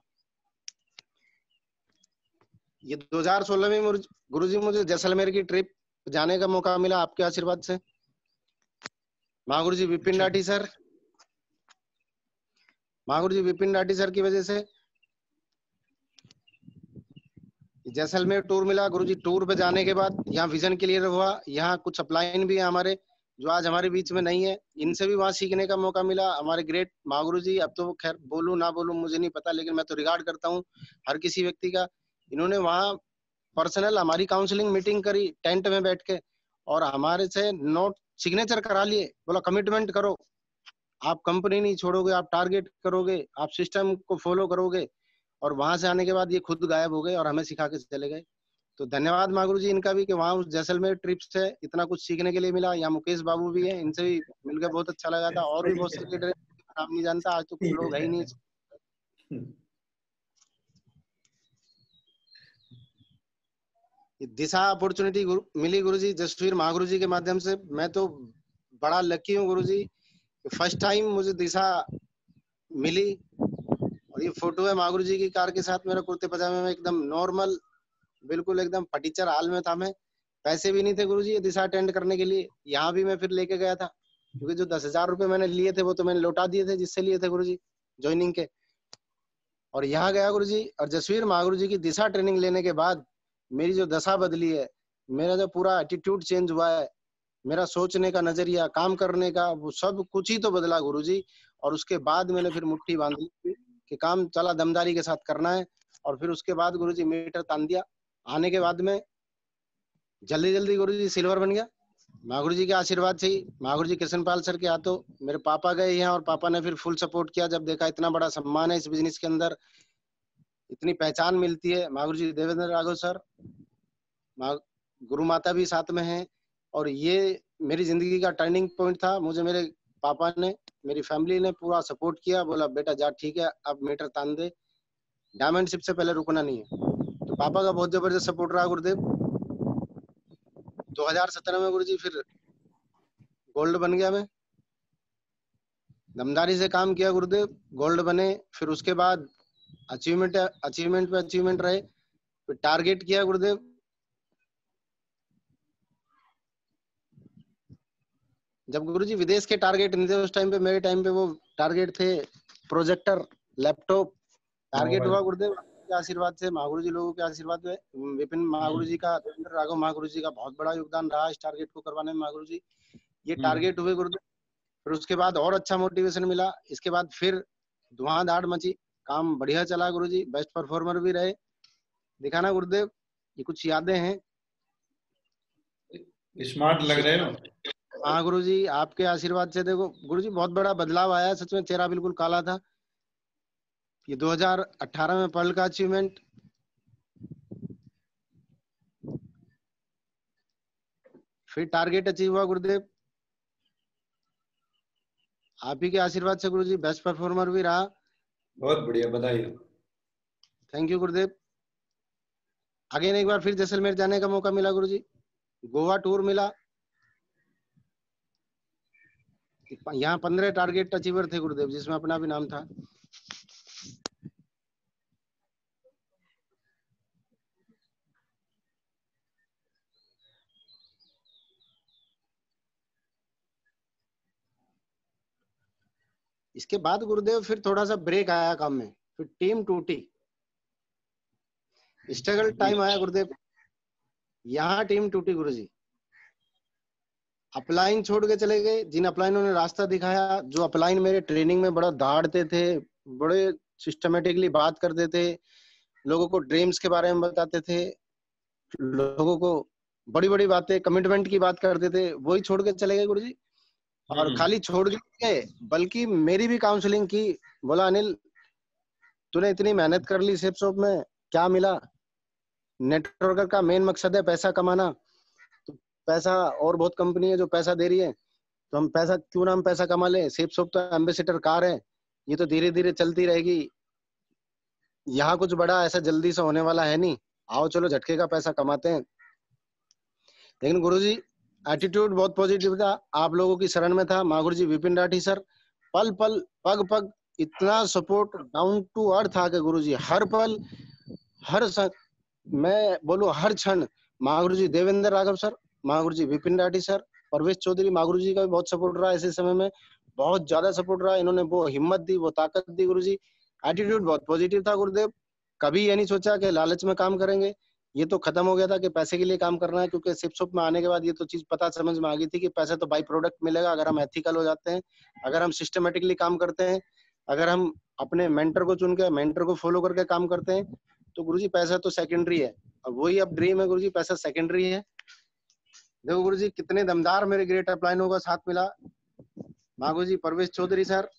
ये 2016 में गुरुजी मुझे जैसलमेर की ट्रिप जाने का मौका मिला आपके आशीर्वाद से। महागुरु जी विपिन राठी सर, महागुरु जी विपिन राठी सर की वजह से जैसलमेर टूर मिला। गुरुजी टूर पे जाने के बाद यहाँ विजन क्लियर हुआ। यहाँ कुछ अपलाइन भी है हमारे जो आज हमारे बीच में नहीं है, इनसे भी वहाँ सीखने का मौका मिला। हमारे ग्रेट महागुरु जी, अब तो खैर बोलूं ना बोलूं मुझे नहीं पता, लेकिन मैं तो रिगार्ड करता हूँ हर किसी व्यक्ति का। इन्होंने वहाँ पर्सनल हमारी काउंसलिंग मीटिंग करी टेंट में बैठ के, और हमारे से नोट सिग्नेचर करा लिए। बोला कमिटमेंट करो, आप कंपनी नहीं छोड़ोगे, आप टारगेट करोगे, आप सिस्टम को फॉलो करोगे। और वहां से आने के बाद ये खुद गायब हो गए और हमें सिखा के चले गए। तो धन्यवाद महागुरु जी इनका भी कि वहां उस जैसलमेर ट्रिप से इतना कुछ सीखने के लिए मिला। यहाँ मुकेश बाबू भी है, इनसे भी मिलकर बहुत अच्छा लगा था। और भी बहुत से लीडर नाम नहीं जानता, आज तो कुछ लोग है ही नहीं। दिशा अपॉर्चुनिटी मिली गुरुजी जसवीर महागुरु जी के माध्यम से। मैं तो बड़ा लकी हूँ गुरुजी, फर्स्ट टाइम मुझे दिशा मिली। और ये फोटो है महागुरु जी की कार के साथ, मेरा कुर्ते पजामे में एकदम नॉर्मल, बिल्कुल एकदम फटीचर हाल में था मैं। पैसे भी नहीं थे गुरुजी ये दिशा अटेंड करने के लिए। यहाँ भी मैं फिर लेके गया था, क्योंकि जो 10,000 रुपए मैंने लिए थे वो तो मैंने लौटा दिए थे जिससे लिए थे गुरुजी ज्वाइनिंग के। और यहाँ गया गुरुजी, और जसवीर महागुरु जी की दिशा ट्रेनिंग लेने के बाद मेरी जो दशा बदली है, मेरा जो पूरा एटीट्यूड चेंज हुआ है, मेरा सोचने का नजरिया, काम करने का, वो सब कुछ ही तो बदला गुरुजी। और उसके बाद मैंने फिर मुट्ठी बांध ली कि काम चला दमदारी के साथ करना है। और फिर उसके बाद गुरुजी मीटर तान दिया। आने के बाद में जल्दी जल्दी गुरुजी सिल्वर बन गया, महागुरु जी के आशीर्वाद से ही। महागुरु जी कृष्णपाल सर के हाथों मेरे पापा गए हैं, और पापा ने फिर फुल सपोर्ट किया। जब देखा इतना बड़ा सम्मान है इस बिजनेस के अंदर, इतनी पहचान मिलती है। महागुरु जी देवेंद्र राघव सर, गुरु माता भी साथ में है। और ये मेरी जिंदगी का टर्निंग पॉइंट था। मुझे मेरे पापा ने, मेरी फैमिली ने पूरा सपोर्ट किया, बोला बेटा जा ठीक है अब मीटर तान दे, डायमंडशिप से पहले रुकना नहीं है। तो पापा का बहुत जबरदस्त सपोर्ट रहा गुरुदेव। 2017 में गुरुजी फिर गोल्ड बन गया मैं, दमदारी से काम किया गुरुदेव, गोल्ड बने। फिर उसके बाद अचीवमेंट पे अचीवमेंट रहे, फिर टारगेट किया गुरुदेव। जब गुरुजी विदेश के टारगेट नहीं थे उस टाइम पे, मेरे टाइम पे वो टारगेट थे प्रोजेक्टर, लैपटॉप। टारगेट हुआ गुरुदेव के आशीर्वाद से, महागुरु जी लोगों के आशीर्वाद में, विपिन महागुरु जी का, देवेंद्र राघव महागुरु जी का बहुत बड़ा योगदान रहा इस टारगेट को करवाने में। महागुरु जी ये टारगेट हुए गुरुदेव। फिर उसके बाद और अच्छा मोटिवेशन मिला। इसके बाद फिर धुआंधार मची, काम बढ़िया चला गुरुजी, बेस्ट परफॉर्मर भी रहे। दिखाना गुरुदेव, ये कुछ यादें हैं। स्मार्ट लग रहे हो। हाँ गुरुजी, आपके आशीर्वाद से देखो गुरुजी बहुत बड़ा बदलाव आया। सच में चेहरा बिल्कुल काला था। ये 2018 में पर्ल का अचीवमेंट, फिर टारगेट अचीव हुआ गुरुदेव, आप ही के आशीर्वाद से गुरुजी बेस्ट परफॉर्मर भी रहा। बहुत बढ़िया, बधाई। Thank you Gurudev. अगेन एक बार फिर जैसलमेर जाने का मौका मिला गुरुजी, गोवा टूर मिला। यहाँ 15 टारगेट अचीवर थे गुरुदेव, जिसमें अपना भी नाम था। इसके बाद गुरुदेव फिर थोड़ा सा ब्रेक आया काम में, फिर टीम टूटी, स्ट्रगल टाइम आया गुरुदेव। यहाँ टीम टूटी गुरुजी, अपलाइन छोड़ के चले गए। जिन अपलाइनों ने रास्ता दिखाया, जो अपलाइन मेरे ट्रेनिंग में बड़ा दहाड़ते थे, बड़े सिस्टमेटिकली बात करते थे, लोगों को ड्रीम्स के बारे में बताते थे, लोगों को बड़ी बड़ी बातें, कमिटमेंट की बात करते थे, वही छोड़ के चले गए गुरुजी। और खाली छोड़ के गए, बल्कि मेरी भी काउंसलिंग की। बोला अनिल, तूने इतनी मेहनत कर ली सेफ शॉप में, क्या मिला? नेटवर्कर का मेन मकसद है पैसा कमाना। तो पैसा, और बहुत कंपनी है जो पैसा दे रही है, तो हम पैसा क्यों ना हम पैसा कमा लें। सेफ शॉप तो एम्बेसडर कार है, ये तो धीरे धीरे चलती रहेगी। यहाँ कुछ बड़ा ऐसा जल्दी से होने वाला है नहीं, आओ चलो झटके का पैसा कमाते हैं। लेकिन गुरुजी एटीट्यूड बहुत पॉजिटिव था, आप लोगों की शरण में था। महागुरु जी विपिन राठी सर, पल पल पग पग इतना सपोर्ट, डाउन टू अर्थ था कि गुरुजी हर पल, मैं बोलूं हर क्षण। महागुरु जी देवेंद्र राघव सर, महागुरु जी विपिन राठी सर, परवेश चौधरी महागुरु जी का भी बहुत सपोर्ट रहा ऐसे समय में, बहुत ज्यादा सपोर्ट रहा। इन्होंने वो हिम्मत दी, वो ताकत दी गुरुजी। एटीट्यूड बहुत पॉजिटिव था गुरुदेव। कभी ये नहीं सोचा कि लालच में काम करेंगे। ये तो खत्म हो गया था कि पैसे के लिए काम करना है, क्योंकि सेफ शॉप में आने के बाद ये तो चीज पता समझ में आ गई थी कि पैसा तो बाई प्रोडक्ट मिलेगा अगर हम एथिकल हो जाते हैं, अगर हम सिस्टमेटिकली काम करते हैं, अगर हम अपने मेंटर को चुन के, मेंटर को फॉलो करके काम करते हैं। तो गुरुजी पैसा तो सेकेंडरी है, अब वही अब ड्रीम है गुरुजी, पैसा सेकेंडरी है। देखो गुरुजी कितने दमदार मेरे ग्रेट अपलाइनों का साथ मिला। महागुरु जी परवेश चौधरी सर,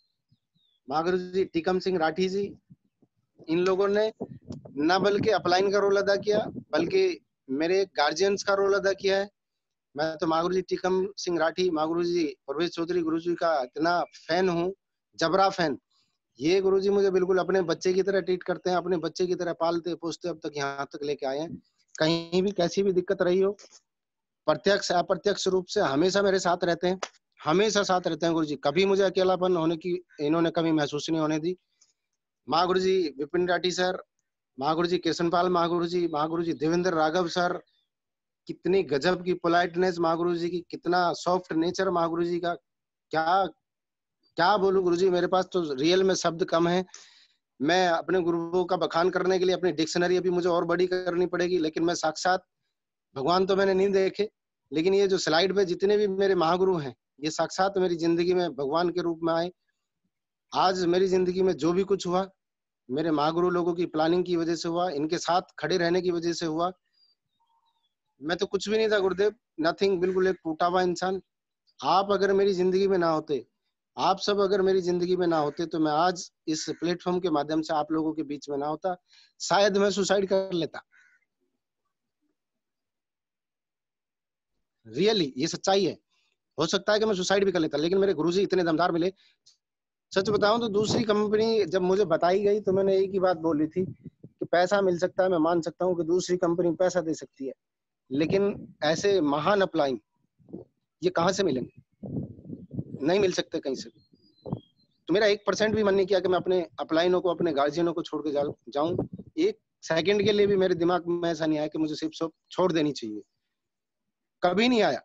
महागुरु जी टीकम सिंह राठी जी, इन लोगों ने न बल्कि अपलाइन का रोल अदा किया, बल्कि मेरे गार्जियंस का रोल अदा किया है। मैं तो महागुरु जी टीकम सिंह राठी, महागुरु जी परवेश चौधरी गुरु जी का इतना फैन हूँ, जबरा फैन। ये गुरु जी मुझे बिल्कुल अपने बच्चे की तरह ट्रीट करते हैं, अपने बच्चे की तरह पालते पोसते अब तक यहाँ तक लेके आए हैं। कहीं भी कैसी भी दिक्कत रही हो, प्रत्यक्ष अप्रत्यक्ष रूप से हमेशा मेरे साथ रहते हैं, हमेशा साथ रहते हैं गुरुजी। कभी मुझे अकेलापन होने की इन्होंने कभी महसूस नहीं होने दी। महागुरु जी विपिन राठी सर, महागुरु जी कृष्णपाल महागुरु जी देवेंद्र राघव सर, कितनी गजब की पोलाइटनेस महागुरु जी की, कितना सॉफ्ट नेचर महागुरु जी का। क्या क्या बोलूं गुरुजी, मेरे पास तो रियल में शब्द कम है। मैं अपने गुरुओं का बखान करने के लिए अपनी डिक्शनरी अभी मुझे और बड़ी करनी पड़ेगी, लेकिन मैं साक्षात भगवान तो मैंने नहीं देखे, लेकिन ये जो स्लाइड पे जितने भी मेरे महागुरु हैं, ये साक्षात मेरी जिंदगी में भगवान के रूप में आए। आज मेरी जिंदगी में जो भी कुछ हुआ, मेरे महागुरु लोगों की प्लानिंग की वजह से हुआ, इनके साथ खड़े रहने की वजह से हुआ। मैं तो कुछ भी नहीं था गुरुदेव, नथिंग, बिल्कुल एक टूटा हुआ इंसान। आप अगर मेरी जिंदगी में ना होते, आप सब अगर मेरी जिंदगी में ना होते, तो मैं आज इस प्लेटफॉर्म के माध्यम से आप लोगों के बीच में ना होता। शायद मैं सुसाइड कर लेता। रियली ये सच्चाई है। हो सकता है कि मैं सुसाइड भी कर लेता, लेकिन मेरे गुरुजी इतने दमदार मिले। सच बताऊं तो दूसरी कंपनी जब मुझे बताई गई तो मैंने एक ही बात बोली थी कि पैसा मिल सकता है, मैं मान सकता हूं कि दूसरी कंपनी पैसा दे सकती है, लेकिन ऐसे महान अपलाइन ये कहां से मिलेंगे? नहीं मिल सकते कहीं से। तो मेरा 1% भी मन नहीं किया कि मैं अपने अपलाइनों को, अपने गार्जियनों को छोड़ के जाऊं। एक सेकंड के लिए भी मेरे दिमाग में ऐसा नहीं आया कि मुझे सिर्फ छोड़ देनी चाहिए, कभी नहीं आया।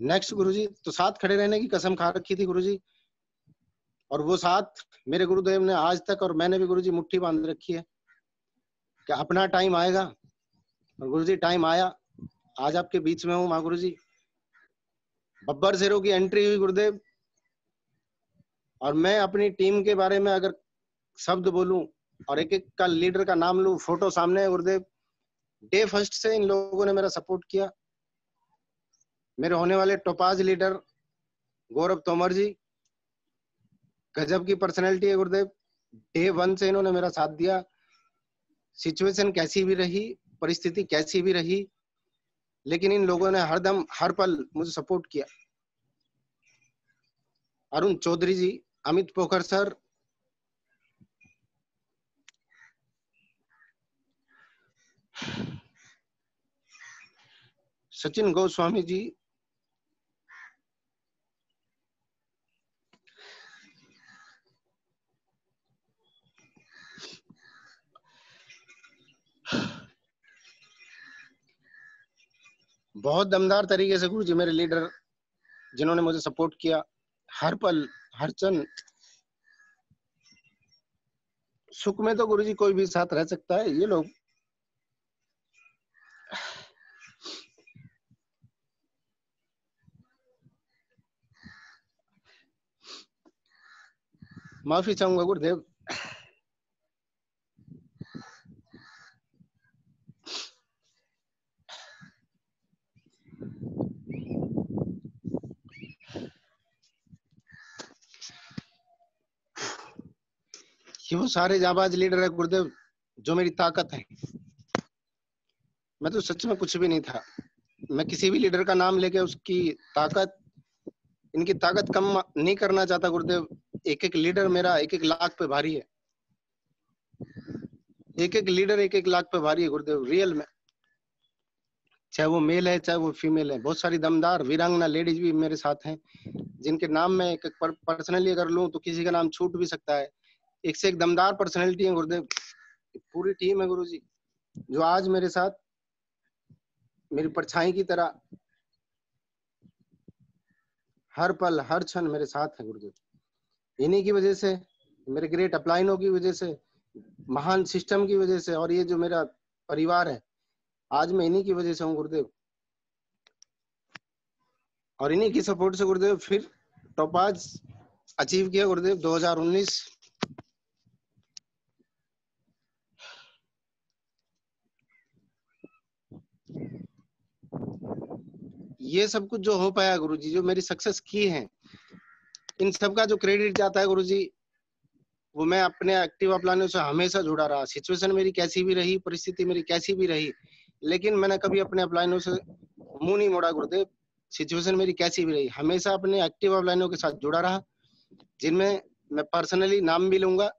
नेक्स्ट गुरुजी, तो साथ खड़े रहने की कसम खा रखी थी गुरुजी, और वो साथ मेरे गुरुदेव ने आज तक, और मैंने भी गुरुजी मुट्ठी बांध रखी है कि अपना टाइम आएगा। और गुरुजी टाइम आया, आज आपके बीच में हूँ। माँ गुरुजी, बब्बर शेरों की एंट्री हुई गुरुदेव, और मैं अपनी टीम के बारे में अगर शब्द बोलूं और एक एक का लीडर का नाम लूं, फोटो सामने है गुरुदेव। डे फर्स्ट से इन लोगों ने मेरा सपोर्ट किया। मेरे होने वाले टोपाज लीडर गौरव तोमर जी, गजब की पर्सनैलिटी है गुरुदेव। डे वन से इन्होंने मेरा साथ दिया, सिचुएशन कैसी भी रही, परिस्थिति कैसी भी रही, लेकिन इन लोगों ने हरदम हर पल मुझे सपोर्ट किया। अरुण चौधरी जी, अमित पोखर सर, सचिन गोस्वामी जी, बहुत दमदार तरीके से गुरुजी मेरे लीडर, जिन्होंने मुझे सपोर्ट किया हर पल हर क्षण। सुख में तो गुरुजी कोई भी साथ रह सकता है, ये लोग माफी चाहूंगा गुरुदेव। ये वो सारे जाबाज लीडर है गुरुदेव जो मेरी ताकत है। मैं तो सच में कुछ भी नहीं था। मैं किसी भी लीडर का नाम लेके उसकी ताकत, इनकी ताकत कम नहीं करना चाहता गुरुदेव। एक एक लीडर मेरा 1-1 लाख पे भारी है। एक एक लीडर 1-1 लाख पे भारी है गुरुदेव, रियल में। चाहे वो मेल है चाहे वो फीमेल है। बहुत सारी दमदार वीरांगना लेडीज भी मेरे साथ हैं, जिनके नाम मैं एक पर्सनली अगर लूं तो किसी का नाम छूट भी सकता है। एक से एक दमदार पर्सनैलिटी है गुरुदेव। पूरी टीम है गुरुजी जो आज मेरे साथ मेरी परछाई की तरह हर पल हर क्षण मेरे साथ है गुरुदेव। इन्हीं की वजह से, मेरे ग्रेट अपलाइनों की वजह से, महान सिस्टम की वजह से, और ये जो मेरा परिवार है, आज मैं इन्हीं की वजह से हूँ गुरुदेव। और इन्हीं की सपोर्ट से गुरुदेव फिर टॉपाज अचीव किया गुरुदेव 2019। ये सब कुछ जो हो पाया गुरुजी, जो मेरी सक्सेस की है, इन सब का जो क्रेडिट जाता है गुरुजी, वो मैं अपने एक्टिव अपलाइनों से हमेशा जुड़ा रहा। सिचुएशन मेरी कैसी भी रही, परिस्थिति मेरी कैसी भी रही, लेकिन मैंने कभी अपने अपलाइनों से मुंह नहीं मोड़ा गुरुदेव। सिचुएशन मेरी कैसी भी रही, हमेशा अपने एक्टिव अपलाइनों के साथ जुड़ा रहा, जिनमें मैं पर्सनली नाम भी लूंगा।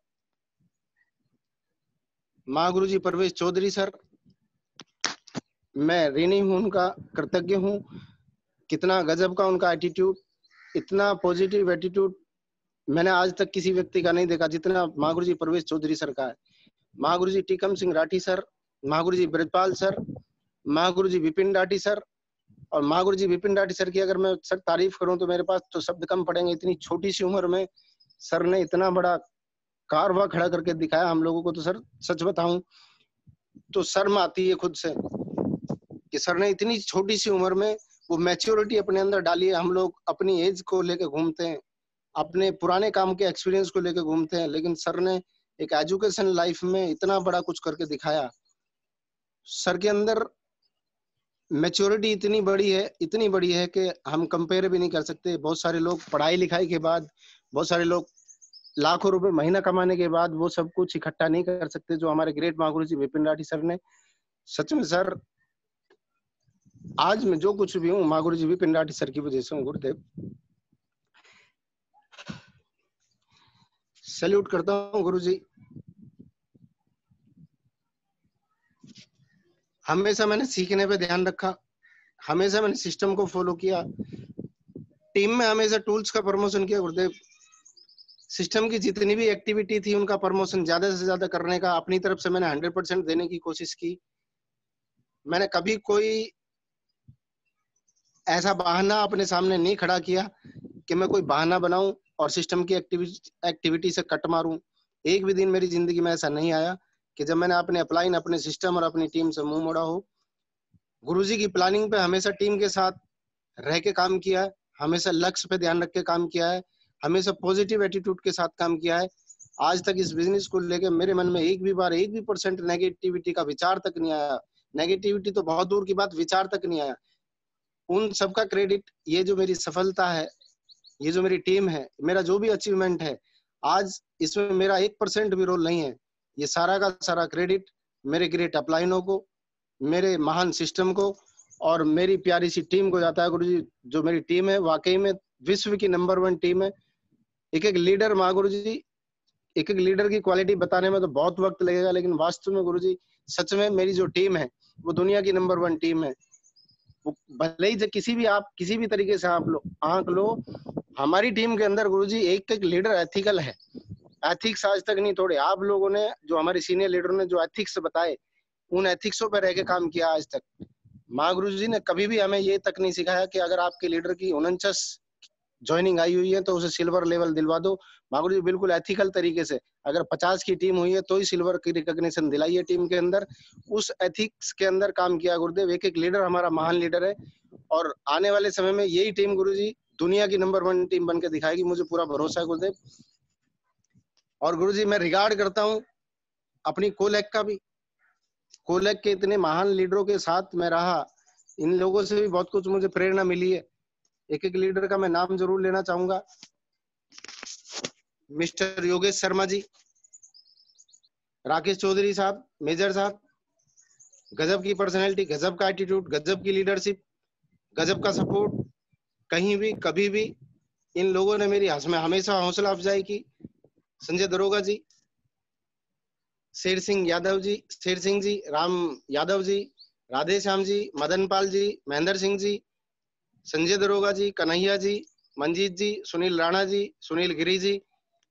महागुरुजी परवेश चौधरी सर, मैं ऋणी हूं, उनका कृतज्ञ हूं। कितना गजब का उनका एटीट्यूड, इतना पॉजिटिव एटीट्यूड मैंने आज तक किसी व्यक्ति का नहीं देखा जितना महागुरु जी प्रवेश चौधरी सर का है। महागुरु जी टीकम सिंह राठी सर, महागुरु जी ब्रजपाल सर, महागुरु जी विपिन राठी सर। और महागुरु जी विपिन राठी सर की अगर मैं सर तारीफ करूं तो मेरे पास तो शब्द कम पड़ेंगे। इतनी छोटी सी उम्र में सर ने इतना बड़ा कारवा खड़ा करके दिखाया हम लोगों को। तो सर सच बताऊं तो शर्म आती है खुद से कि सर ने इतनी छोटी सी उम्र में वो मैच्योरिटी अपने अंदर डाली है। हम लोग अपनी एज को लेके घूमते हैं, अपने पुराने काम के एक्सपीरियंस को लेके घूमते हैं, लेकिन सर ने एक एजुकेशन लाइफ में इतना बड़ा कुछ करके दिखाया। सर के अंदर मैच्योरिटी इतनी बड़ी है कि हम कंपेयर भी नहीं कर सकते। बहुत सारे लोग पढ़ाई लिखाई के बाद, बहुत सारे लोग लाखों रुपए महीना कमाने के बाद वो सब कुछ इकट्ठा नहीं कर सकते जो हमारे ग्रेट महागुरु जी विपिन राठी सर ने। सच में सर आज मैं जो कुछ भी हूँ महागुरु जी विपिन राठी सर की वजह से हूँ। गुरुदेव सैल्यूट करता हूँ गुरु जी। हमेशा मैंने सीखने पे ध्यान रखा, हमेशा मैंने सिस्टम को फॉलो किया, टीम में हमेशा टूल्स का प्रमोशन किया। गुरुदेव सिस्टम की जितनी भी एक्टिविटी थी उनका प्रमोशन ज्यादा से ज्यादा करने का अपनी तरफ से मैंने 100% देने की कोशिश की। मैंने कभी कोई ऐसा बहाना अपने सामने नहीं खड़ा किया कि मैं कोई बहाना बनाऊं और सिस्टम की एक्टिविटी से कट मारूं। एक भी दिन मेरी जिंदगी में ऐसा नहीं आया कि जब मैंने अपने अपलाइन, अपने सिस्टम और अपनी टीम से मुंह मोड़ा हो। गुरुजी की प्लानिंग पे हमेशा टीम के साथ रह के काम किया है, हमेशा लक्ष्य पे ध्यान रख के काम किया है, हमेशा पॉजिटिव एटीट्यूड के साथ काम किया है। आज तक इस बिजनेस को लेके मेरे मन में एक भी % नेगेटिविटी का विचार तक नहीं आया। नेगेटिविटी तो बहुत दूर की बात, विचार तक नहीं आया। उन सबका क्रेडिट, ये जो मेरी सफलता है, ये जो मेरी टीम है, मेरा जो भी अचीवमेंट है, आज इसमें मेरा 1% भी रोल नहीं है। ये सारा का सारा क्रेडिट मेरे ग्रेट अपलाइनों को, मेरे महान सिस्टम को और मेरी प्यारी सी टीम को जाता है। गुरुजी जो मेरी टीम है वाकई में विश्व की नंबर 1 टीम है। एक एक लीडर महागुरु जी, एक एक लीडर की क्वालिटी बताने में तो बहुत वक्त लगेगा, लेकिन वास्तव में गुरुजी सच में मेरी जो टीम है वो दुनिया की नंबर 1 टीम है। भले ही किसी भी तरीके से आप आंक लो, हमारी टीम के अंदर गुरुजी एक एक लीडर एथिकल है। एथिक्स आज तक नहीं तोड़े। आप लोगों ने, जो हमारे सीनियर लीडरों ने जो एथिक्स बताए, उन एथिक्सों पर रह के काम किया आज तक। महागुरु जी ने कभी भी हमें ये तक नहीं सिखाया कि अगर आपके लीडर की 49 ज्वाइनिंग आई हुई है तो उसे सिल्वर लेवल दिलवा दो। महागुरु जी बिल्कुल एथिकल तरीके से, अगर 50 की टीम हुई है तो ही सिल्वर की रिकॉग्निशन दिलाई है टीम के अंदर। उस एथिक्स के अंदर काम किया गुरुदेव। एक एक लीडर हमारा महान लीडर है और आने वाले समय में यही टीम गुरुजी दुनिया की नंबर 1 टीम बन के दिखाएगी, मुझे पूरा भरोसा है गुरुदेव। और गुरुजी मैं रिगार्ड करता हूँ अपनी कोलैक का भी। कोलैक के इतने महान लीडरों के साथ मैं रहा, इन लोगों से भी बहुत कुछ मुझे प्रेरणा मिली है। एक एक लीडर का मैं नाम जरूर लेना चाहूंगा। मिस्टर योगेश शर्मा जी, राकेश चौधरी साहब, मेजर साहब, गजब की पर्सनैलिटी, गजब का एटीट्यूड, गजब की लीडरशिप, गजब का सपोर्ट। कहीं भी कभी भी इन लोगों ने मेरी हमेशा हौसला अफजाई की। संजय दरोगा जी, शेर सिंह जी, राम यादव जी, राधे श्याम जी, मदन पाल जी, महेंद्र सिंह जी, संजय दरोगा जी, कन्हैया जी, मंजीत जी, सुनील राणा जी, सुनील गिरी जी,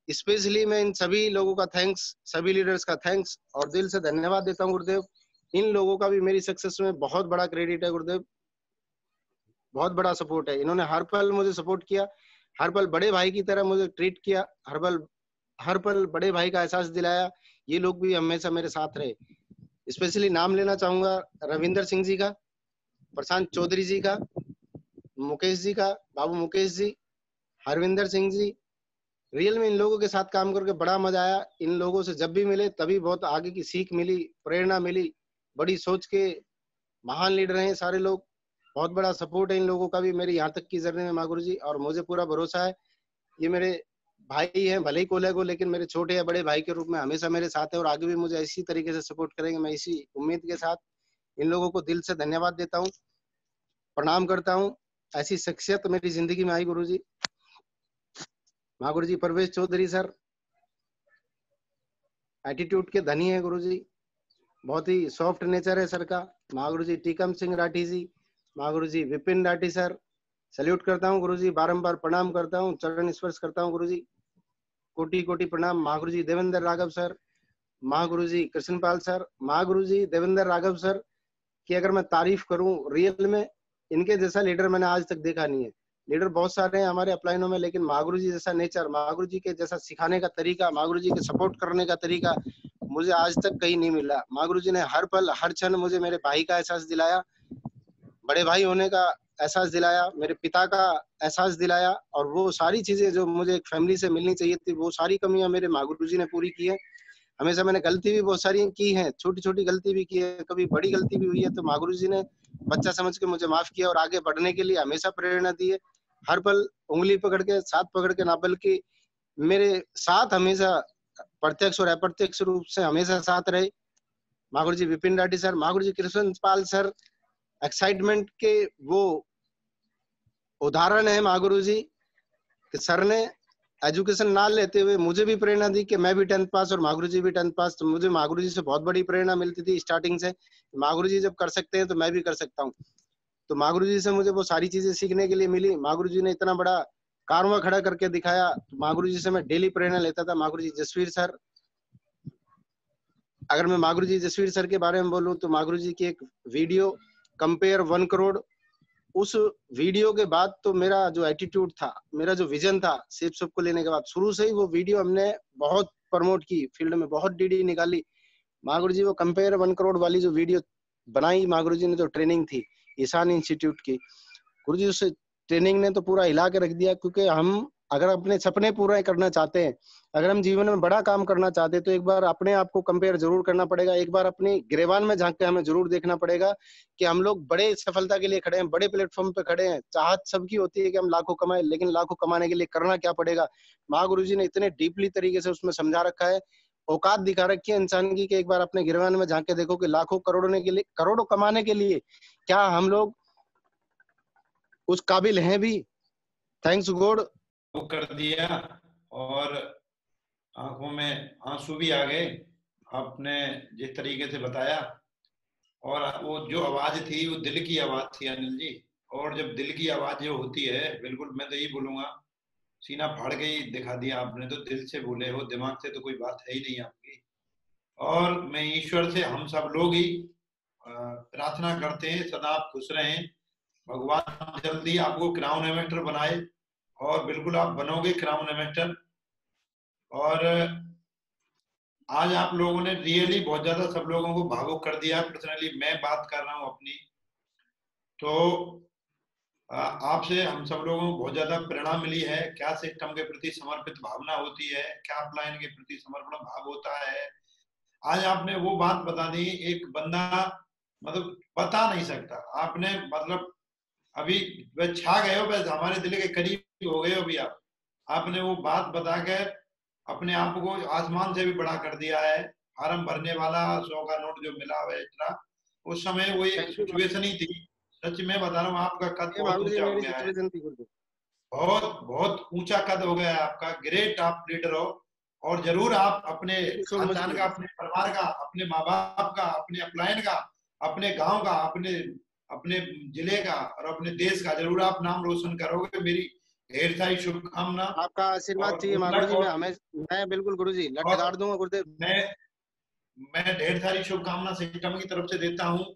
स्पेशली मैं इन सभी लोगों का थैंक्स, सभी लीडर्स का थैंक्स और दिल से धन्यवाद देता हूँ गुरुदेव। इन लोगों का भी मेरी सक्सेस में बहुत बड़ा क्रेडिट है गुरुदेव, बहुत बड़ा सपोर्ट है। इन्होंने हर पल मुझे सपोर्ट किया, हर पल बड़े भाई की तरह मुझे ट्रीट किया, हर पल बड़े भाई का एहसास दिलाया। ये लोग भी हमेशा मेरे साथ रहे। स्पेशली नाम लेना चाहूंगा रविंदर सिंह जी का, प्रशांत चौधरी जी का, मुकेश जी का, बाबू मुकेश जी, हरविंदर सिंह जी। रियल में इन लोगों के साथ काम करके बड़ा मजा आया। इन लोगों से जब भी मिले तभी बहुत आगे की सीख मिली, प्रेरणा मिली। बड़ी सोच के महान लीडर हैं सारे लोग, बहुत बड़ा सपोर्ट है इन लोगों का भी मेरी यहाँ तक की जर्नी में महागुरु जी। और मुझे पूरा भरोसा है ये मेरे भाई हैं, भले ही कोलैग हो, लेकिन मेरे छोटे या बड़े भाई के रूप में हमेशा मेरे साथ है और आगे भी मुझे इसी तरीके से सपोर्ट करेंगे। मैं इसी उम्मीद के साथ इन लोगों को दिल से धन्यवाद देता हूँ, प्रणाम करता हूँ। ऐसी शख्सियत मेरी जिंदगी में आई गुरुजी। महागुरु जी प्रवेश चौधरी सर एटीट्यूड के धनी है गुरुजी, बहुत ही सॉफ्ट नेचर है सर का। महागुरु जी टीकम सिंह राठी जी, महागुरु जी विपिन राठी सर, सैल्यूट करता हूँ गुरुजी, बारंबार प्रणाम करता हूँ, चरण स्पर्श करता हूँ गुरुजी, कोटि कोटि प्रणाम। महागुरु जी देवेंद्र राघव सर, महागुरु जी कृष्णपाल सर, महागुरु जी देवेंद्र राघव सर की अगर मैं तारीफ करूं रियल में, इनके जैसा लीडर मैंने आज तक देखा नहीं है। लीडर बहुत सारे हैं हमारे अपलाइनों में, लेकिन महागुरु जी जैसा नेचर, महागुरु जी के जैसा सिखाने का तरीका, महागुरु जी के सपोर्ट करने का तरीका मुझे आज तक कहीं नहीं मिला। महागुरु जी ने हर पल हर क्षण मुझे मेरे भाई का एहसास दिलाया, बड़े भाई होने का एहसास दिलाया, मेरे पिता का एहसास दिलाया, और वो सारी चीजें जो मुझे एक फैमिली से मिलनी चाहिए थी, वो सारी कमियां मेरे महागुरु जी ने पूरी की है। हमेशा मैंने गलती भी बहुत सारी की है, छोटी छोटी गलती भी की है, कभी बड़ी गलती भी हुई है, तो महागुरु जी ने बच्चा समझ के मुझे माफ किया और आगे बढ़ने के लिए हमेशा प्रेरणा दी है। हर पल उंगली पकड़ के, साथ पकड़ के ना, बल्कि मेरे साथ हमेशा प्रत्यक्ष और अप्रत्यक्ष रूप से हमेशा साथ रहे। महागुरु जी विपिन राठी सर, महागुरु जी कृष्ण पाल सर, एक्साइटमेंट के वो उदाहरण है महागुरु जी कि सर ने एजुकेशन ना लेते हुए मुझे भी प्रेरणा दी कि मैं भी 10th पास और महागुरु जी भी 10th पास। तो मुझे महागुरु जी से बहुत बड़ी प्रेरणा मिलती थी स्टार्टिंग से, महागुरु जी जब कर सकते हैं तो मैं भी कर सकता हूँ। तो महागुरु जी से मुझे वो सारी चीजें सीखने के लिए मिली। महागुरु जी ने इतना बड़ा कारवां खड़ा करके दिखाया, तो महागुरु जी से मैं डेली प्रेरणा लेता था। महागुरु जी जसवीर सर, अगर मैं महागुरु जी जसवीर सर के बारे में बोलूं तो महागुरु जी की एक वीडियो कंपेयर 1 करोड़, उस वीडियो के बाद तो मेरा जो एटीट्यूड था, मेरा जो विजन था सेफ सबको लेने के बाद, शुरू से ही वो वीडियो हमने बहुत प्रमोट की, फील्ड में बहुत डीडी निकाली। महागुरु जी वो कंपेयर 1 करोड़ वाली जो वीडियो बनाई, महागुरु जी ने जो ट्रेनिंग थी ईशान इंस्टीट्यूट की, गुरु जी उस ट्रेनिंग ने तो पूरा हिला के रख दिया। क्योंकि हम अगर अपने सपने पूरा करना चाहते हैं, अगर हम जीवन में बड़ा काम करना चाहते हैं, तो एक बार अपने आप को कंपेयर जरूर करना पड़ेगा। एक बार अपनी गिरेबान में झांक के हमें जरूर देखना पड़ेगा कि हम लोग बड़े सफलता के लिए खड़े हैं, बड़े प्लेटफॉर्म पे खड़े हैं। चाहत सबकी होती है कि हम लाखों कमाएं, लेकिन लाखों कमाने के लिए करना क्या पड़ेगा, महागुरु जी ने इतने डीपली तरीके से उसमें समझा रखा है, औकात दिखा रखी है इंसान की, कि एक बार अपने गिरेबान में झांक के देखो कि लाखों करोड़ों के लिए, करोड़ों कमाने के लिए क्या हम लोग उस काबिल हैं भी। Thanks God. वो कर दिया और आंखों में आंसू भी आ गए आपने जिस तरीके से बताया। और वो जो आवाज थी वो दिल की आवाज थी अनिल जी। और जब दिल की आवाज जो होती है, बिल्कुल मैं तो यही बोलूंगा, सीना फाड़ के ही दिखा दिया आपने, तो दिल से बोले हो, दिमाग से तो कोई बात है ही नहीं आपकी। और मैं ईश्वर से हम सब लोग ही प्रार्थना करते हैं सदा आप खुश रहें, भगवान जल्दी आपको क्राउन एमेक्टर बनाए, और बिल्कुल आप बनोगे क्राउन एमेक्टर। और आज आप लोगों ने रियली बहुत ज्यादा सब लोगों को भावुक कर दिया। पर्सनली मैं बात कर रहा हूं अपनी, तो आपसे हम सब लोगों को बहुत ज्यादा प्रेरणा मिली है। क्या सिस्टम के प्रति समर्पित भावना होती है, क्या अपलाइन के प्रति समर्पण भाव होता है। आज आपने वो बात बता दी, एक बंदा मतलब बता नहीं सकता आपने, मतलब अभी वह छा गए हो, बस हमारे दिल के करीब हो गए हो अभी आप। आपने वो बात बता कर अपने आप को आसमान से भी बड़ा कर दिया है। फार्म भरने वाला 100 का नोट जो मिला हुआ एक्स्ट्रा, उस समय वो एक थैंक यू सिचुएशन ही थी। सच में बता रहा हूँ, आपका कद बहुत महागुरु जी, ऊंचा हो मेरी गया है, सिचुएशन थी गुरु। बहुत बहुत ऊंचा कद हो गया है आपका। ग्रेट आप लीडर हो। और जरूर आप अपने थैंक यू सो मच खानदान का, गुरु। अपने परिवार का, अपने माँ बाप का, अपने अपलाइन का, अपने गांव का, अपने अपने जिले का और अपने देश का जरूर आप नाम रोशन करोगे। मेरी ढेर सारी शुभकामना। आपका आशीर्वाद और चाहिए गुड महागुरु लक। जी, मैं बिल्कुल गुरु जी लठ और गाड़ दूंगा गुरुदेव। मैं मैं ढेर सारी शुभकामना सिस्टम की तरफ से देता हूँ।